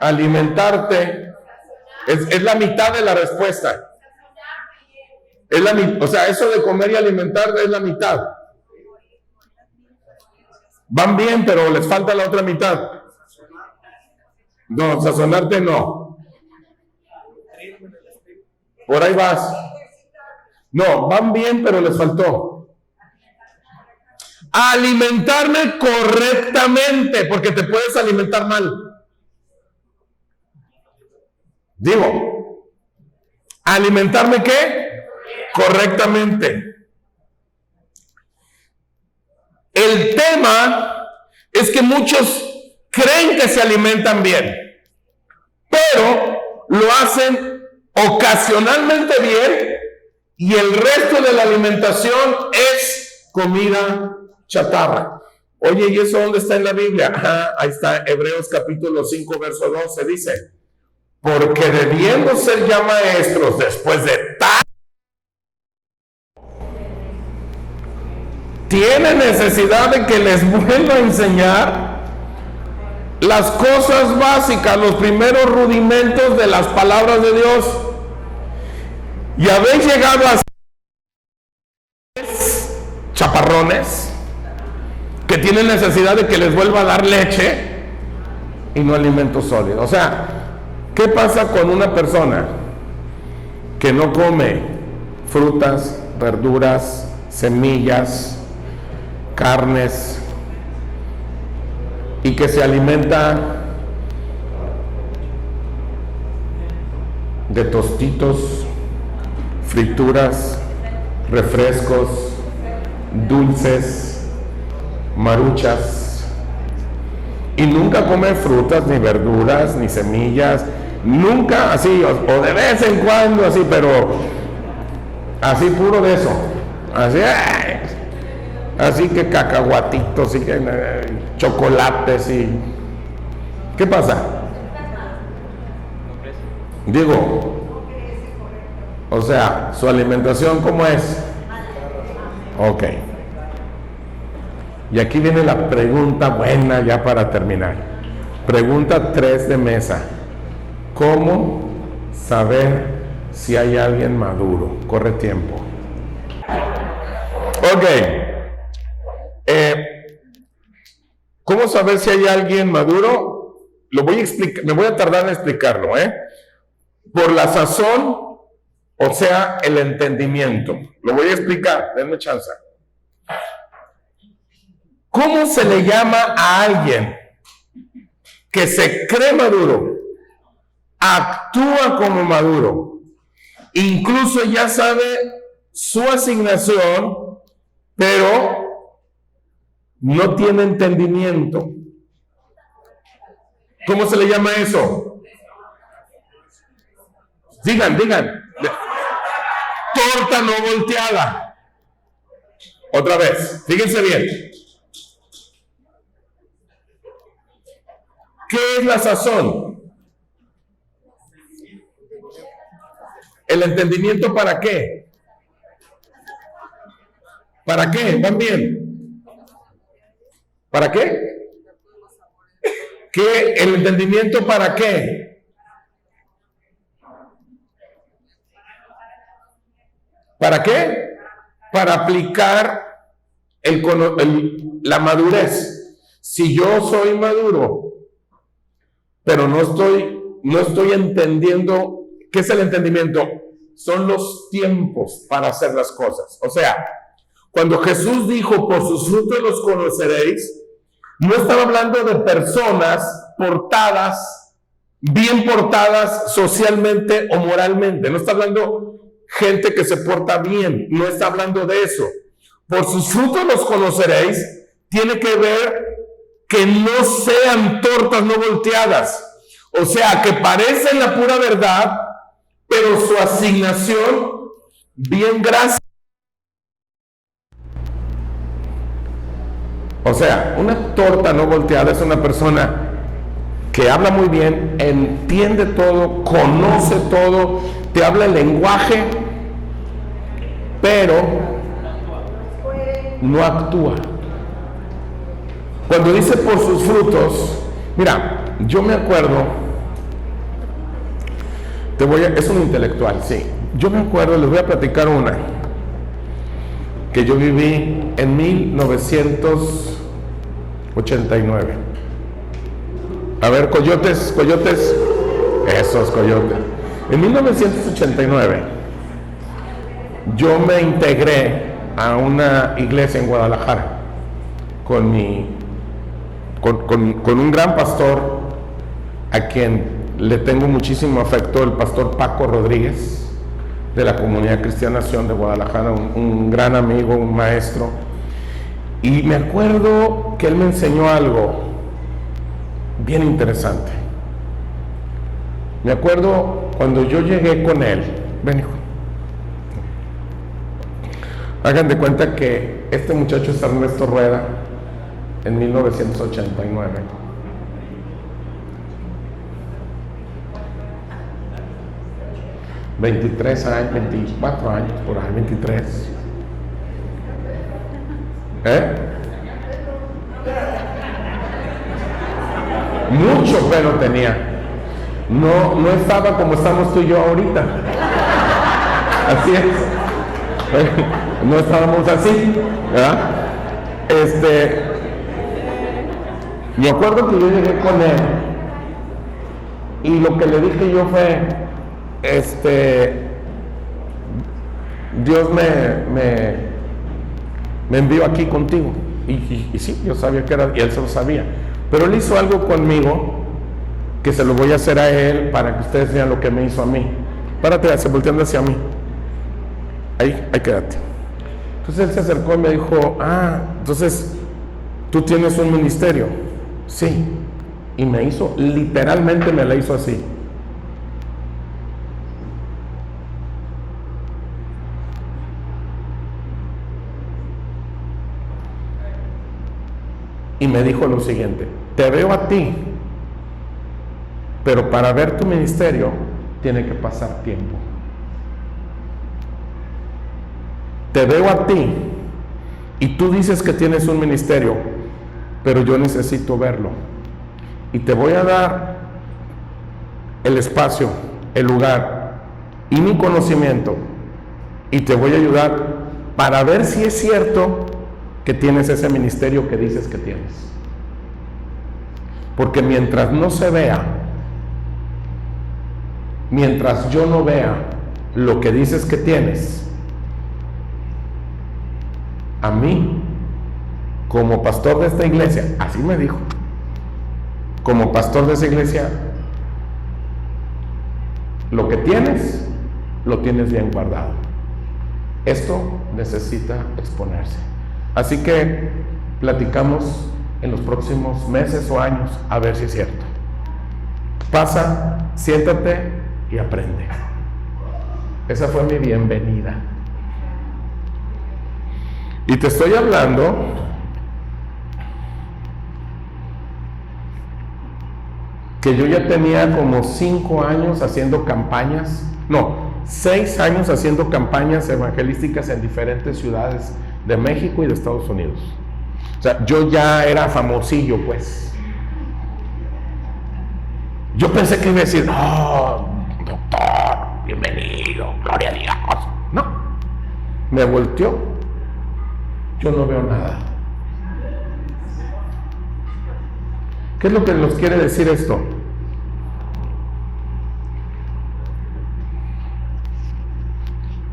Alimentarte. Es la mitad de la respuesta. O sea, eso de comer y alimentar es la mitad. Van bien, pero les falta la otra mitad. No, sazonarte no. Por ahí vas. No, van bien, pero les faltó. Alimentarme correctamente, porque te puedes alimentar mal. Digo, ¿alimentarme qué? Correctamente. El tema es que muchos creen que se alimentan bien, pero lo hacen ocasionalmente bien y el resto de la alimentación es comida chatarra. Oye, ¿y eso dónde está en la Biblia? Ajá, ahí está, Hebreos capítulo 5, verso 12, dice: porque debiendo ser ya maestros después de tiene necesidad de que les vuelva a enseñar las cosas básicas, los primeros rudimentos de las palabras de Dios. Y habéis llegado a chaparrones que tienen necesidad de que les vuelva a dar leche y no alimento sólido. O sea, ¿qué pasa con una persona que no come frutas, verduras, semillas, carnes y que se alimenta de tostitos, frituras, refrescos, dulces, maruchas, y nunca come frutas, ni verduras, ni semillas, nunca así, o de vez en cuando así, pero así puro de eso, así que cacahuatitos y que chocolates y... ¿Qué pasa? Digo, o sea, su alimentación, ¿cómo es? Ok. Y aquí viene la pregunta buena ya para terminar. Pregunta 3 de mesa. ¿Cómo saber si hay alguien maduro? Corre tiempo. Ok. ¿Cómo saber si hay alguien maduro? Lo voy a explicar, me voy a tardar en explicarlo, Por la sazón, o sea, el entendimiento. Lo voy a explicar, denme chance. ¿Cómo se le llama a alguien que se cree maduro, actúa como maduro, incluso ya sabe su asignación, pero no tiene entendimiento? ¿Cómo se le llama eso? Digan. Torta no volteada. Otra vez, fíjense bien. ¿Qué es la sazón? ¿El entendimiento para qué? ¿Para qué? ¿Van bien? ¿Para qué? ¿Qué? ¿El entendimiento para qué? ¿Para qué? Para aplicar la madurez. Si yo soy maduro, pero no estoy entendiendo, ¿qué es el entendimiento? Son los tiempos para hacer las cosas. O sea, cuando Jesús dijo, por sus frutos los conoceréis, no estaba hablando de personas portadas, bien portadas socialmente o moralmente. No está hablando gente que se porta bien, no está hablando de eso. Por sus frutos los conoceréis, tiene que ver que no sean tortas no volteadas. O sea, que parecen la pura verdad, pero su asignación, bien gracias. O sea, una torta no volteada es una persona que habla muy bien, entiende todo, conoce todo, te habla el lenguaje, pero no actúa. Cuando dice por sus frutos, mira, yo me acuerdo, es un intelectual, sí. Yo me acuerdo, les voy a platicar una que yo viví en 1989. A ver, coyotes, esos coyotes. En 1989, yo me integré a una iglesia en Guadalajara con un gran pastor a quien le tengo muchísimo afecto, el pastor Paco Rodríguez, de la Comunidad Cristiana Nación de Guadalajara, un gran amigo, un maestro. Y me acuerdo que él me enseñó algo bien interesante. Me acuerdo cuando yo llegué con él, ven hijo, hagan de cuenta que este muchacho es Ernesto Rueda en 1989. 23 años, 24 años, por ahí, 23. Mucho pelo tenía. No estaba como estamos tú y yo ahorita. Así es. No estábamos así, ¿verdad? Me acuerdo que yo llegué con él y lo que le dije yo fue, Dios me envió aquí contigo. Y sí, yo sabía que era, y él se lo sabía. Pero él hizo algo conmigo que se lo voy a hacer a él para que ustedes vean lo que me hizo a mí. Párate, volteando hacia mí. Ahí quédate. Entonces él se acercó y me dijo, entonces, ¿tú tienes un ministerio? Sí. Y me hizo, literalmente me la hizo así. Y me dijo lo siguiente: te veo a ti, pero para ver tu ministerio tiene que pasar tiempo. Te veo a ti y tú dices que tienes un ministerio, pero yo necesito verlo. Y te voy a dar el espacio, el lugar y mi conocimiento, y te voy a ayudar para ver si es cierto que tienes ese ministerio que dices que tienes. Porque mientras no se vea, mientras yo no vea lo que dices que tienes, a mí, como pastor de esta iglesia, así me dijo, como pastor de esa iglesia, lo que tienes, lo tienes bien guardado. Esto necesita exponerse. Así que platicamos en los próximos meses o años a ver si es cierto. Pasa, siéntate y aprende. Esa fue mi bienvenida. Y te estoy hablando que yo ya tenía como 5 años haciendo campañas, 6 años haciendo campañas evangelísticas en diferentes ciudades de México y de Estados Unidos. O sea, yo ya era famosillo, pues. Yo pensé que iba a decir, doctor, bienvenido, gloria a Dios. No, me volteó. Yo no veo nada. ¿Qué es lo que nos quiere decir esto?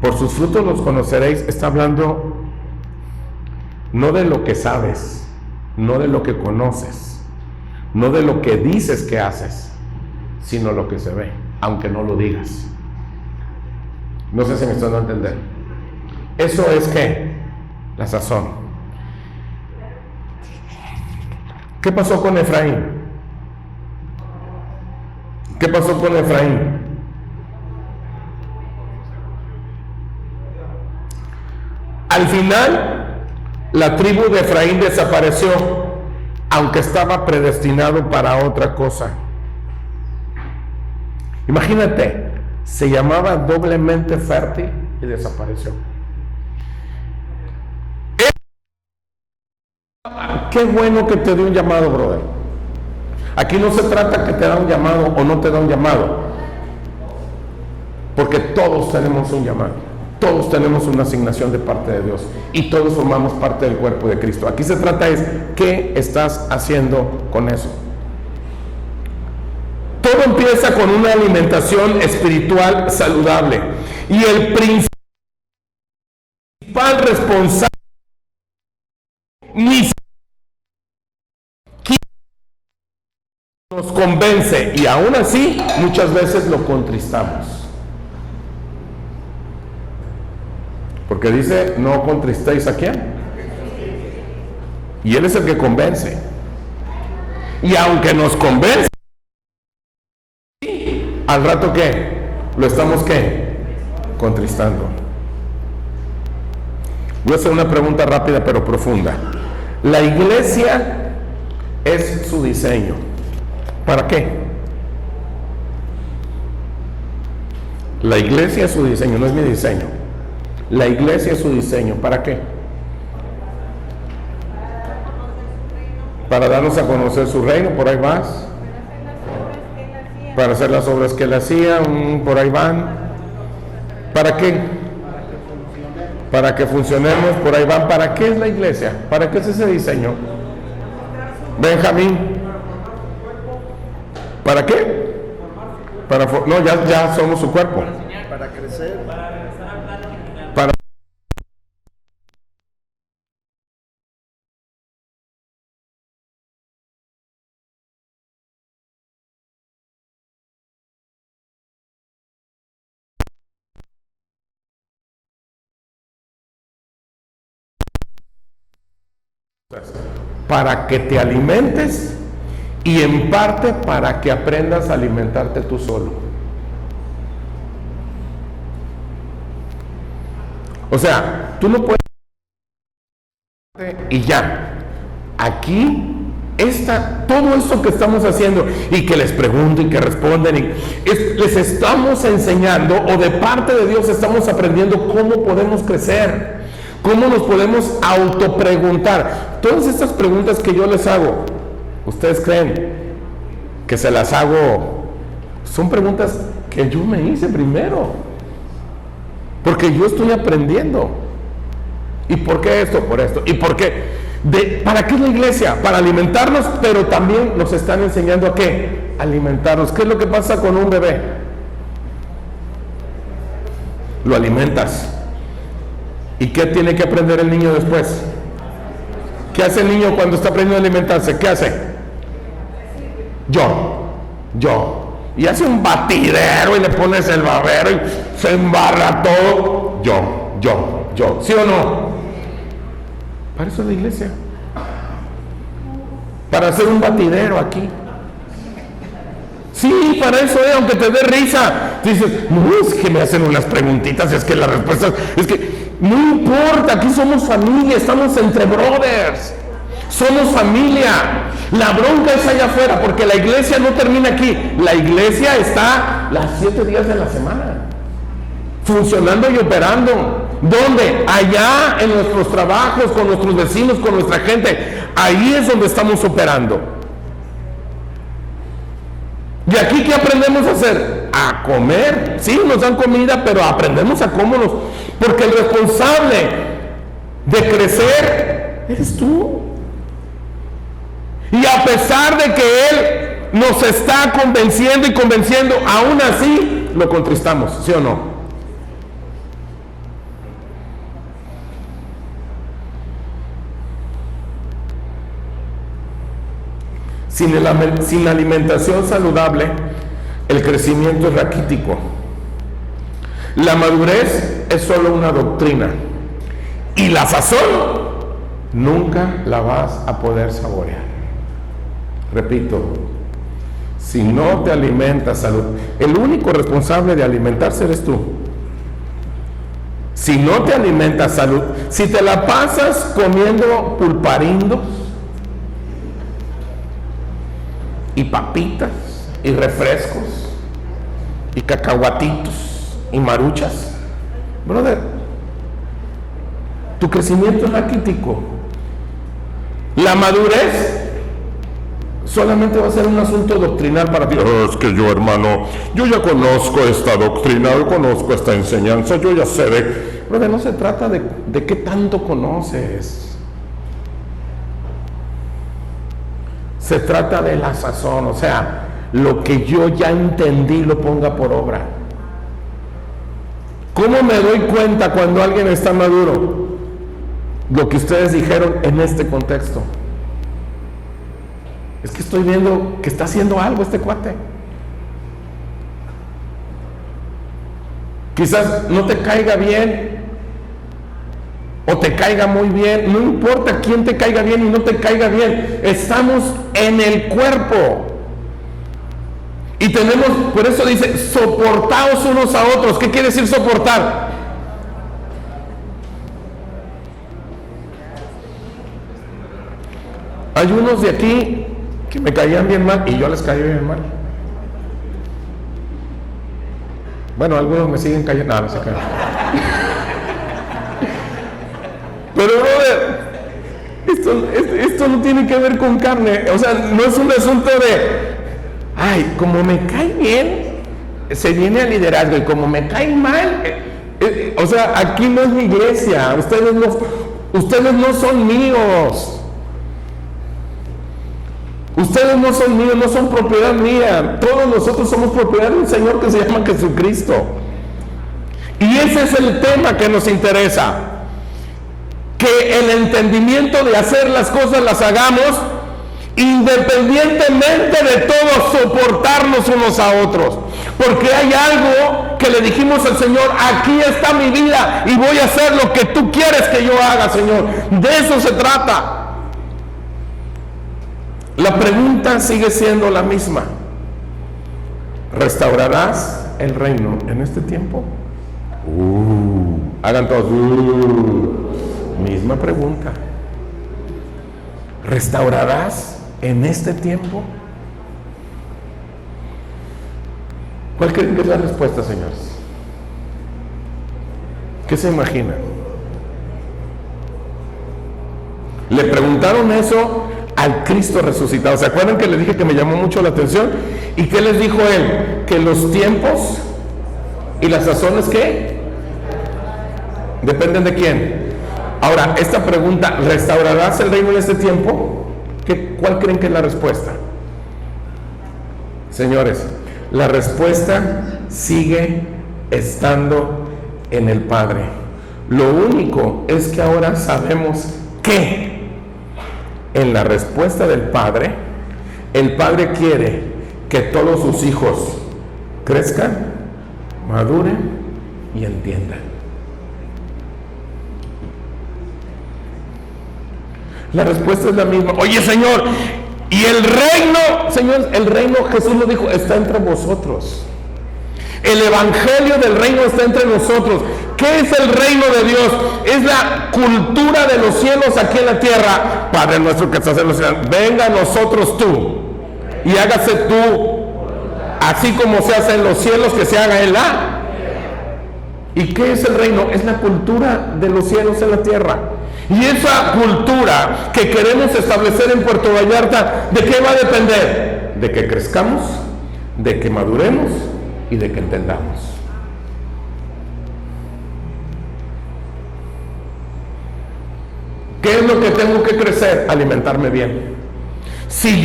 Por sus frutos los conoceréis. Está hablando no de lo que sabes, no de lo que conoces, no de lo que dices que haces, sino lo que se ve, aunque no lo digas. No sé si me están dando a entender. Eso es que la sazón. ¿Qué pasó con Efraín? ¿Qué pasó con Efraín? Al final, la tribu de Efraín desapareció, aunque estaba predestinado para otra cosa. Imagínate, se llamaba doblemente fértil y desapareció. Qué bueno que te dio un llamado, brother. Aquí no se trata que te da un llamado o no te da un llamado, porque todos tenemos un llamado, todos tenemos una asignación de parte de Dios y todos formamos parte del cuerpo de Cristo. Aquí se trata es, ¿qué estás haciendo con eso? Todo empieza con una alimentación espiritual saludable, y el principal responsable ni nos convence, y aún así muchas veces lo contristamos, porque dice: no contristéis a quién, y él es el que convence. Y aunque nos convence, al rato ¿qué? Lo estamos ¿qué? Contristando. Voy a hacer una pregunta rápida pero profunda. La iglesia es su diseño. ¿Para qué? La iglesia es su diseño, no es mi diseño. La iglesia es su diseño. ¿Para qué? Para darnos a conocer su reino, por ahí vas. Para hacer las obras que él hacía, por ahí van. ¿Para qué? Para que funcionemos, por ahí van. ¿Para qué es la iglesia? ¿Para qué es ese diseño? Benjamín. ¿Para qué? No, ya somos su cuerpo. Para crecer. Para para que te alimentes y en parte para que aprendas a alimentarte tú solo. O sea, tú no puedes y ya. Aquí todo esto que estamos haciendo y que les pregunto y que responden les estamos enseñando, o de parte de Dios estamos aprendiendo cómo podemos crecer. ¿Cómo nos podemos autopreguntar? Todas estas preguntas que yo les hago, ¿ustedes creen que se las hago? Son preguntas que yo me hice primero. Porque yo estoy aprendiendo. ¿Y por qué esto? Por esto. ¿Y por qué? ¿Para qué es la iglesia? Para alimentarnos, pero también nos están enseñando a qué? Alimentarnos. ¿Qué es lo que pasa con un bebé? Lo alimentas. ¿Y qué tiene que aprender el niño después? ¿Qué hace el niño cuando está aprendiendo a alimentarse? ¿Qué hace? Yo. Y hace un batidero y le pones el babero y se embarra todo. Yo. ¿Sí o no? Para eso es la iglesia. Para hacer un batidero aquí. Sí, para eso es, aunque te dé risa. Dices, no, es que me hacen unas preguntitas, es que las respuestas, es que no importa, aquí somos familia, estamos entre brothers, somos familia. La bronca es allá afuera, porque la iglesia no termina aquí. La iglesia está las 7 días de la semana, funcionando y operando. ¿Dónde? Allá en nuestros trabajos, con nuestros vecinos, con nuestra gente. Ahí es donde estamos operando. ¿Y aquí qué aprendemos a hacer? A comer. Sí, nos dan comida, pero aprendemos a cómonos. Porque el responsable de crecer eres tú. Y a pesar de que Él nos está convenciendo y convenciendo, aún así lo contristamos, ¿sí o no? Sin alimentación saludable, el crecimiento es raquítico. La madurez es solo una doctrina. Y la sazón nunca la vas a poder saborear. Repito, si no te alimentas salud, el único responsable de alimentarse eres tú. Si no te alimentas salud, si te la pasas comiendo pulparindos y papitas y refrescos y cacahuatitos y maruchas, brother, tu crecimiento es raquítico. La madurez solamente va a ser un asunto doctrinal para ti. Oh, es que yo, hermano, yo ya conozco esta doctrina, yo conozco esta enseñanza, yo ya sé de... Brother, no se trata de qué tanto conoces. Se trata de la sazón, o sea, lo que yo ya entendí lo ponga por obra. ¿Cómo me doy cuenta cuando alguien está maduro? Lo que ustedes dijeron en este contexto. Es que estoy viendo que está haciendo algo este cuate. Quizás no te caiga bien o te caiga muy bien, no importa quién te caiga bien y no te caiga bien, estamos en el cuerpo y tenemos, por eso dice, soportaos unos a otros. ¿Qué quiere decir soportar? Hay unos de aquí que me caían bien mal y yo les caí bien mal. Bueno, algunos me siguen cayendo, no se caen. Pero brother, Esto no tiene que ver con carne. O sea, no es un asunto de, ay, como me cae bien, se viene al liderazgo, y como me cae mal, o sea, aquí no es mi iglesia. Ustedes no son míos. Ustedes no son míos, no son propiedad mía. Todos nosotros somos propiedad de un Señor que se llama Jesucristo. Y ese es el tema que nos interesa. Que el entendimiento de hacer las cosas las hagamos independientemente de todos, soportarnos unos a otros. Porque hay algo que le dijimos al Señor: aquí está mi vida y voy a hacer lo que tú quieres que yo haga, Señor. De eso se trata. La pregunta sigue siendo la misma: ¿restaurarás el reino en este tiempo? Hagan todos. Misma pregunta. ¿Restaurarás en este tiempo? ¿Cuál creen que es la respuesta, señores? ¿Qué se imaginan? Le preguntaron eso al Cristo resucitado. ¿Se acuerdan que les dije que me llamó mucho la atención? ¿Y qué les dijo él? Que los tiempos y las sazones, ¿qué? ¿Dependen de quién? Ahora, esta pregunta, ¿restaurarás el reino en este tiempo? ¿Cuál creen que es la respuesta? Señores, la respuesta sigue estando en el Padre. Lo único es que ahora sabemos que en la respuesta del Padre, el Padre quiere que todos sus hijos crezcan, maduren y entiendan. La respuesta es la misma. Oye, Señor, y el reino, Señor, el reino, Jesús lo dijo, está entre vosotros. El evangelio del reino está entre nosotros. ¿Qué es el reino de Dios? Es la cultura de los cielos aquí en la tierra. Padre nuestro que estás en los cielos, venga a nosotros tú y hágase tú, así como se hace en los cielos, que se haga en la. ¿Y qué es el reino? Es la cultura de los cielos en la tierra. Y esa cultura que queremos establecer en Puerto Vallarta, ¿de qué va a depender? De que crezcamos, de que maduremos y de que entendamos. ¿Qué es lo que tengo que crecer? Alimentarme bien. Si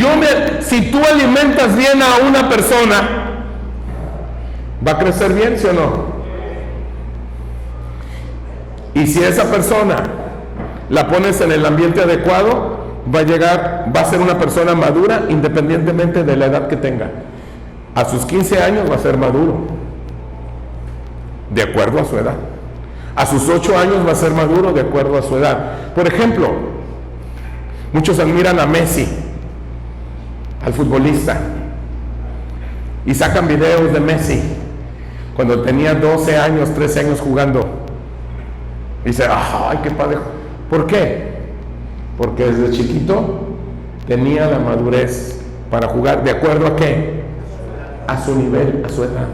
tú alimentas bien a una persona, ¿va a crecer bien, sí o no? Y si esa persona la pones en el ambiente adecuado, va a ser una persona madura independientemente de la edad que tenga. A sus 15 años va a ser maduro, de acuerdo a su edad. A sus 8 años va a ser maduro de acuerdo a su edad. Por ejemplo, muchos admiran a Messi, al futbolista, y sacan videos de Messi cuando tenía 12 años, 13 años jugando. Dice, ¡ay, qué padre! ¿Por qué? Porque desde chiquito tenía la madurez para jugar. ¿De acuerdo a qué? A su nivel, a su edad.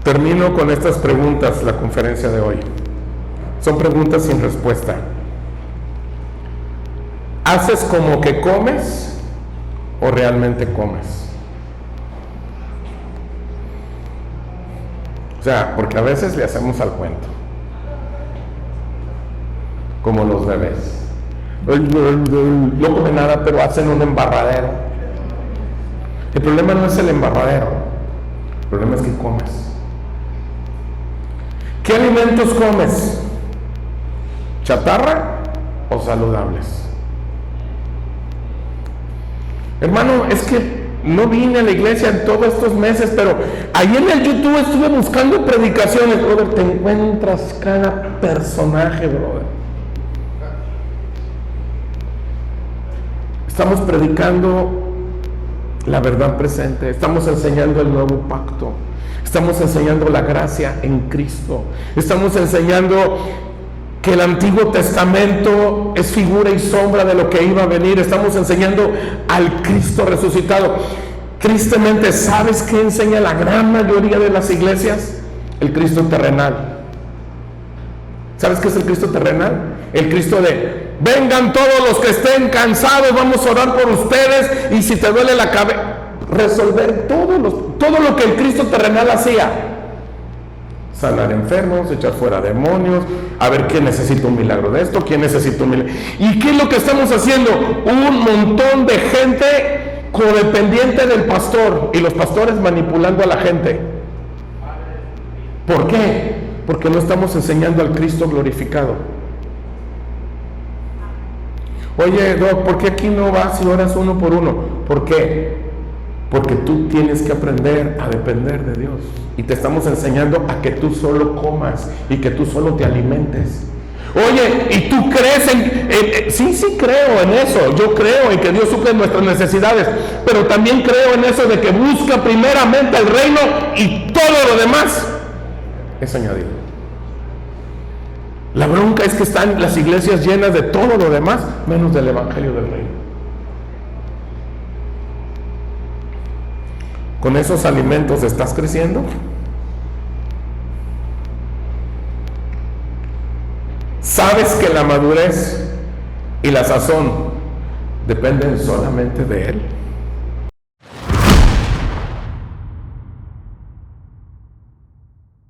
Termino con estas preguntas, la conferencia de hoy. Son preguntas sin respuesta. ¿Haces como que comes o realmente comes? O sea, porque a veces le hacemos al cuento, como los bebés. No come nada, pero hacen un embarradero. El problema no es el embarradero, el problema es que comes. ¿Qué alimentos comes? ¿Chatarra o saludables? Hermano, es que no vine a la iglesia en todos estos meses, pero ahí en el YouTube estuve buscando predicaciones. Brother, te encuentras cada personaje, brother. Estamos predicando la verdad presente, estamos enseñando el nuevo pacto, estamos enseñando la gracia en Cristo, estamos enseñando que el Antiguo Testamento es figura y sombra de lo que iba a venir, estamos enseñando al Cristo resucitado. Tristemente, ¿sabes qué enseña la gran mayoría de las iglesias? El Cristo terrenal. ¿Sabes qué es el Cristo terrenal? El Cristo de, vengan todos los que estén cansados, vamos a orar por ustedes, y si te duele la cabeza, resolver todo lo que el Cristo terrenal hacía. Sanar enfermos, echar fuera demonios, a ver quién necesita un milagro de esto, quién necesita un milagro. ¿Y qué es lo que estamos haciendo? Un montón de gente codependiente del pastor, y los pastores manipulando a la gente. ¿Por qué? Porque no estamos enseñando al Cristo glorificado. Oye, Doc, ¿por qué aquí no vas y oras uno por uno? ¿Por qué? Porque tú tienes que aprender a depender de Dios. Y te estamos enseñando a que tú solo comas y que tú solo te alimentes. Oye, ¿y tú crees en sí creo en eso? Yo creo en que Dios suple nuestras necesidades, pero también creo en eso de que busca primeramente el reino y todo lo demás es añadido. La bronca es que están las iglesias llenas de todo lo demás, menos del evangelio del reino. ¿Con esos alimentos estás creciendo? ¿Sabes que la madurez y la sazón dependen solamente de Él?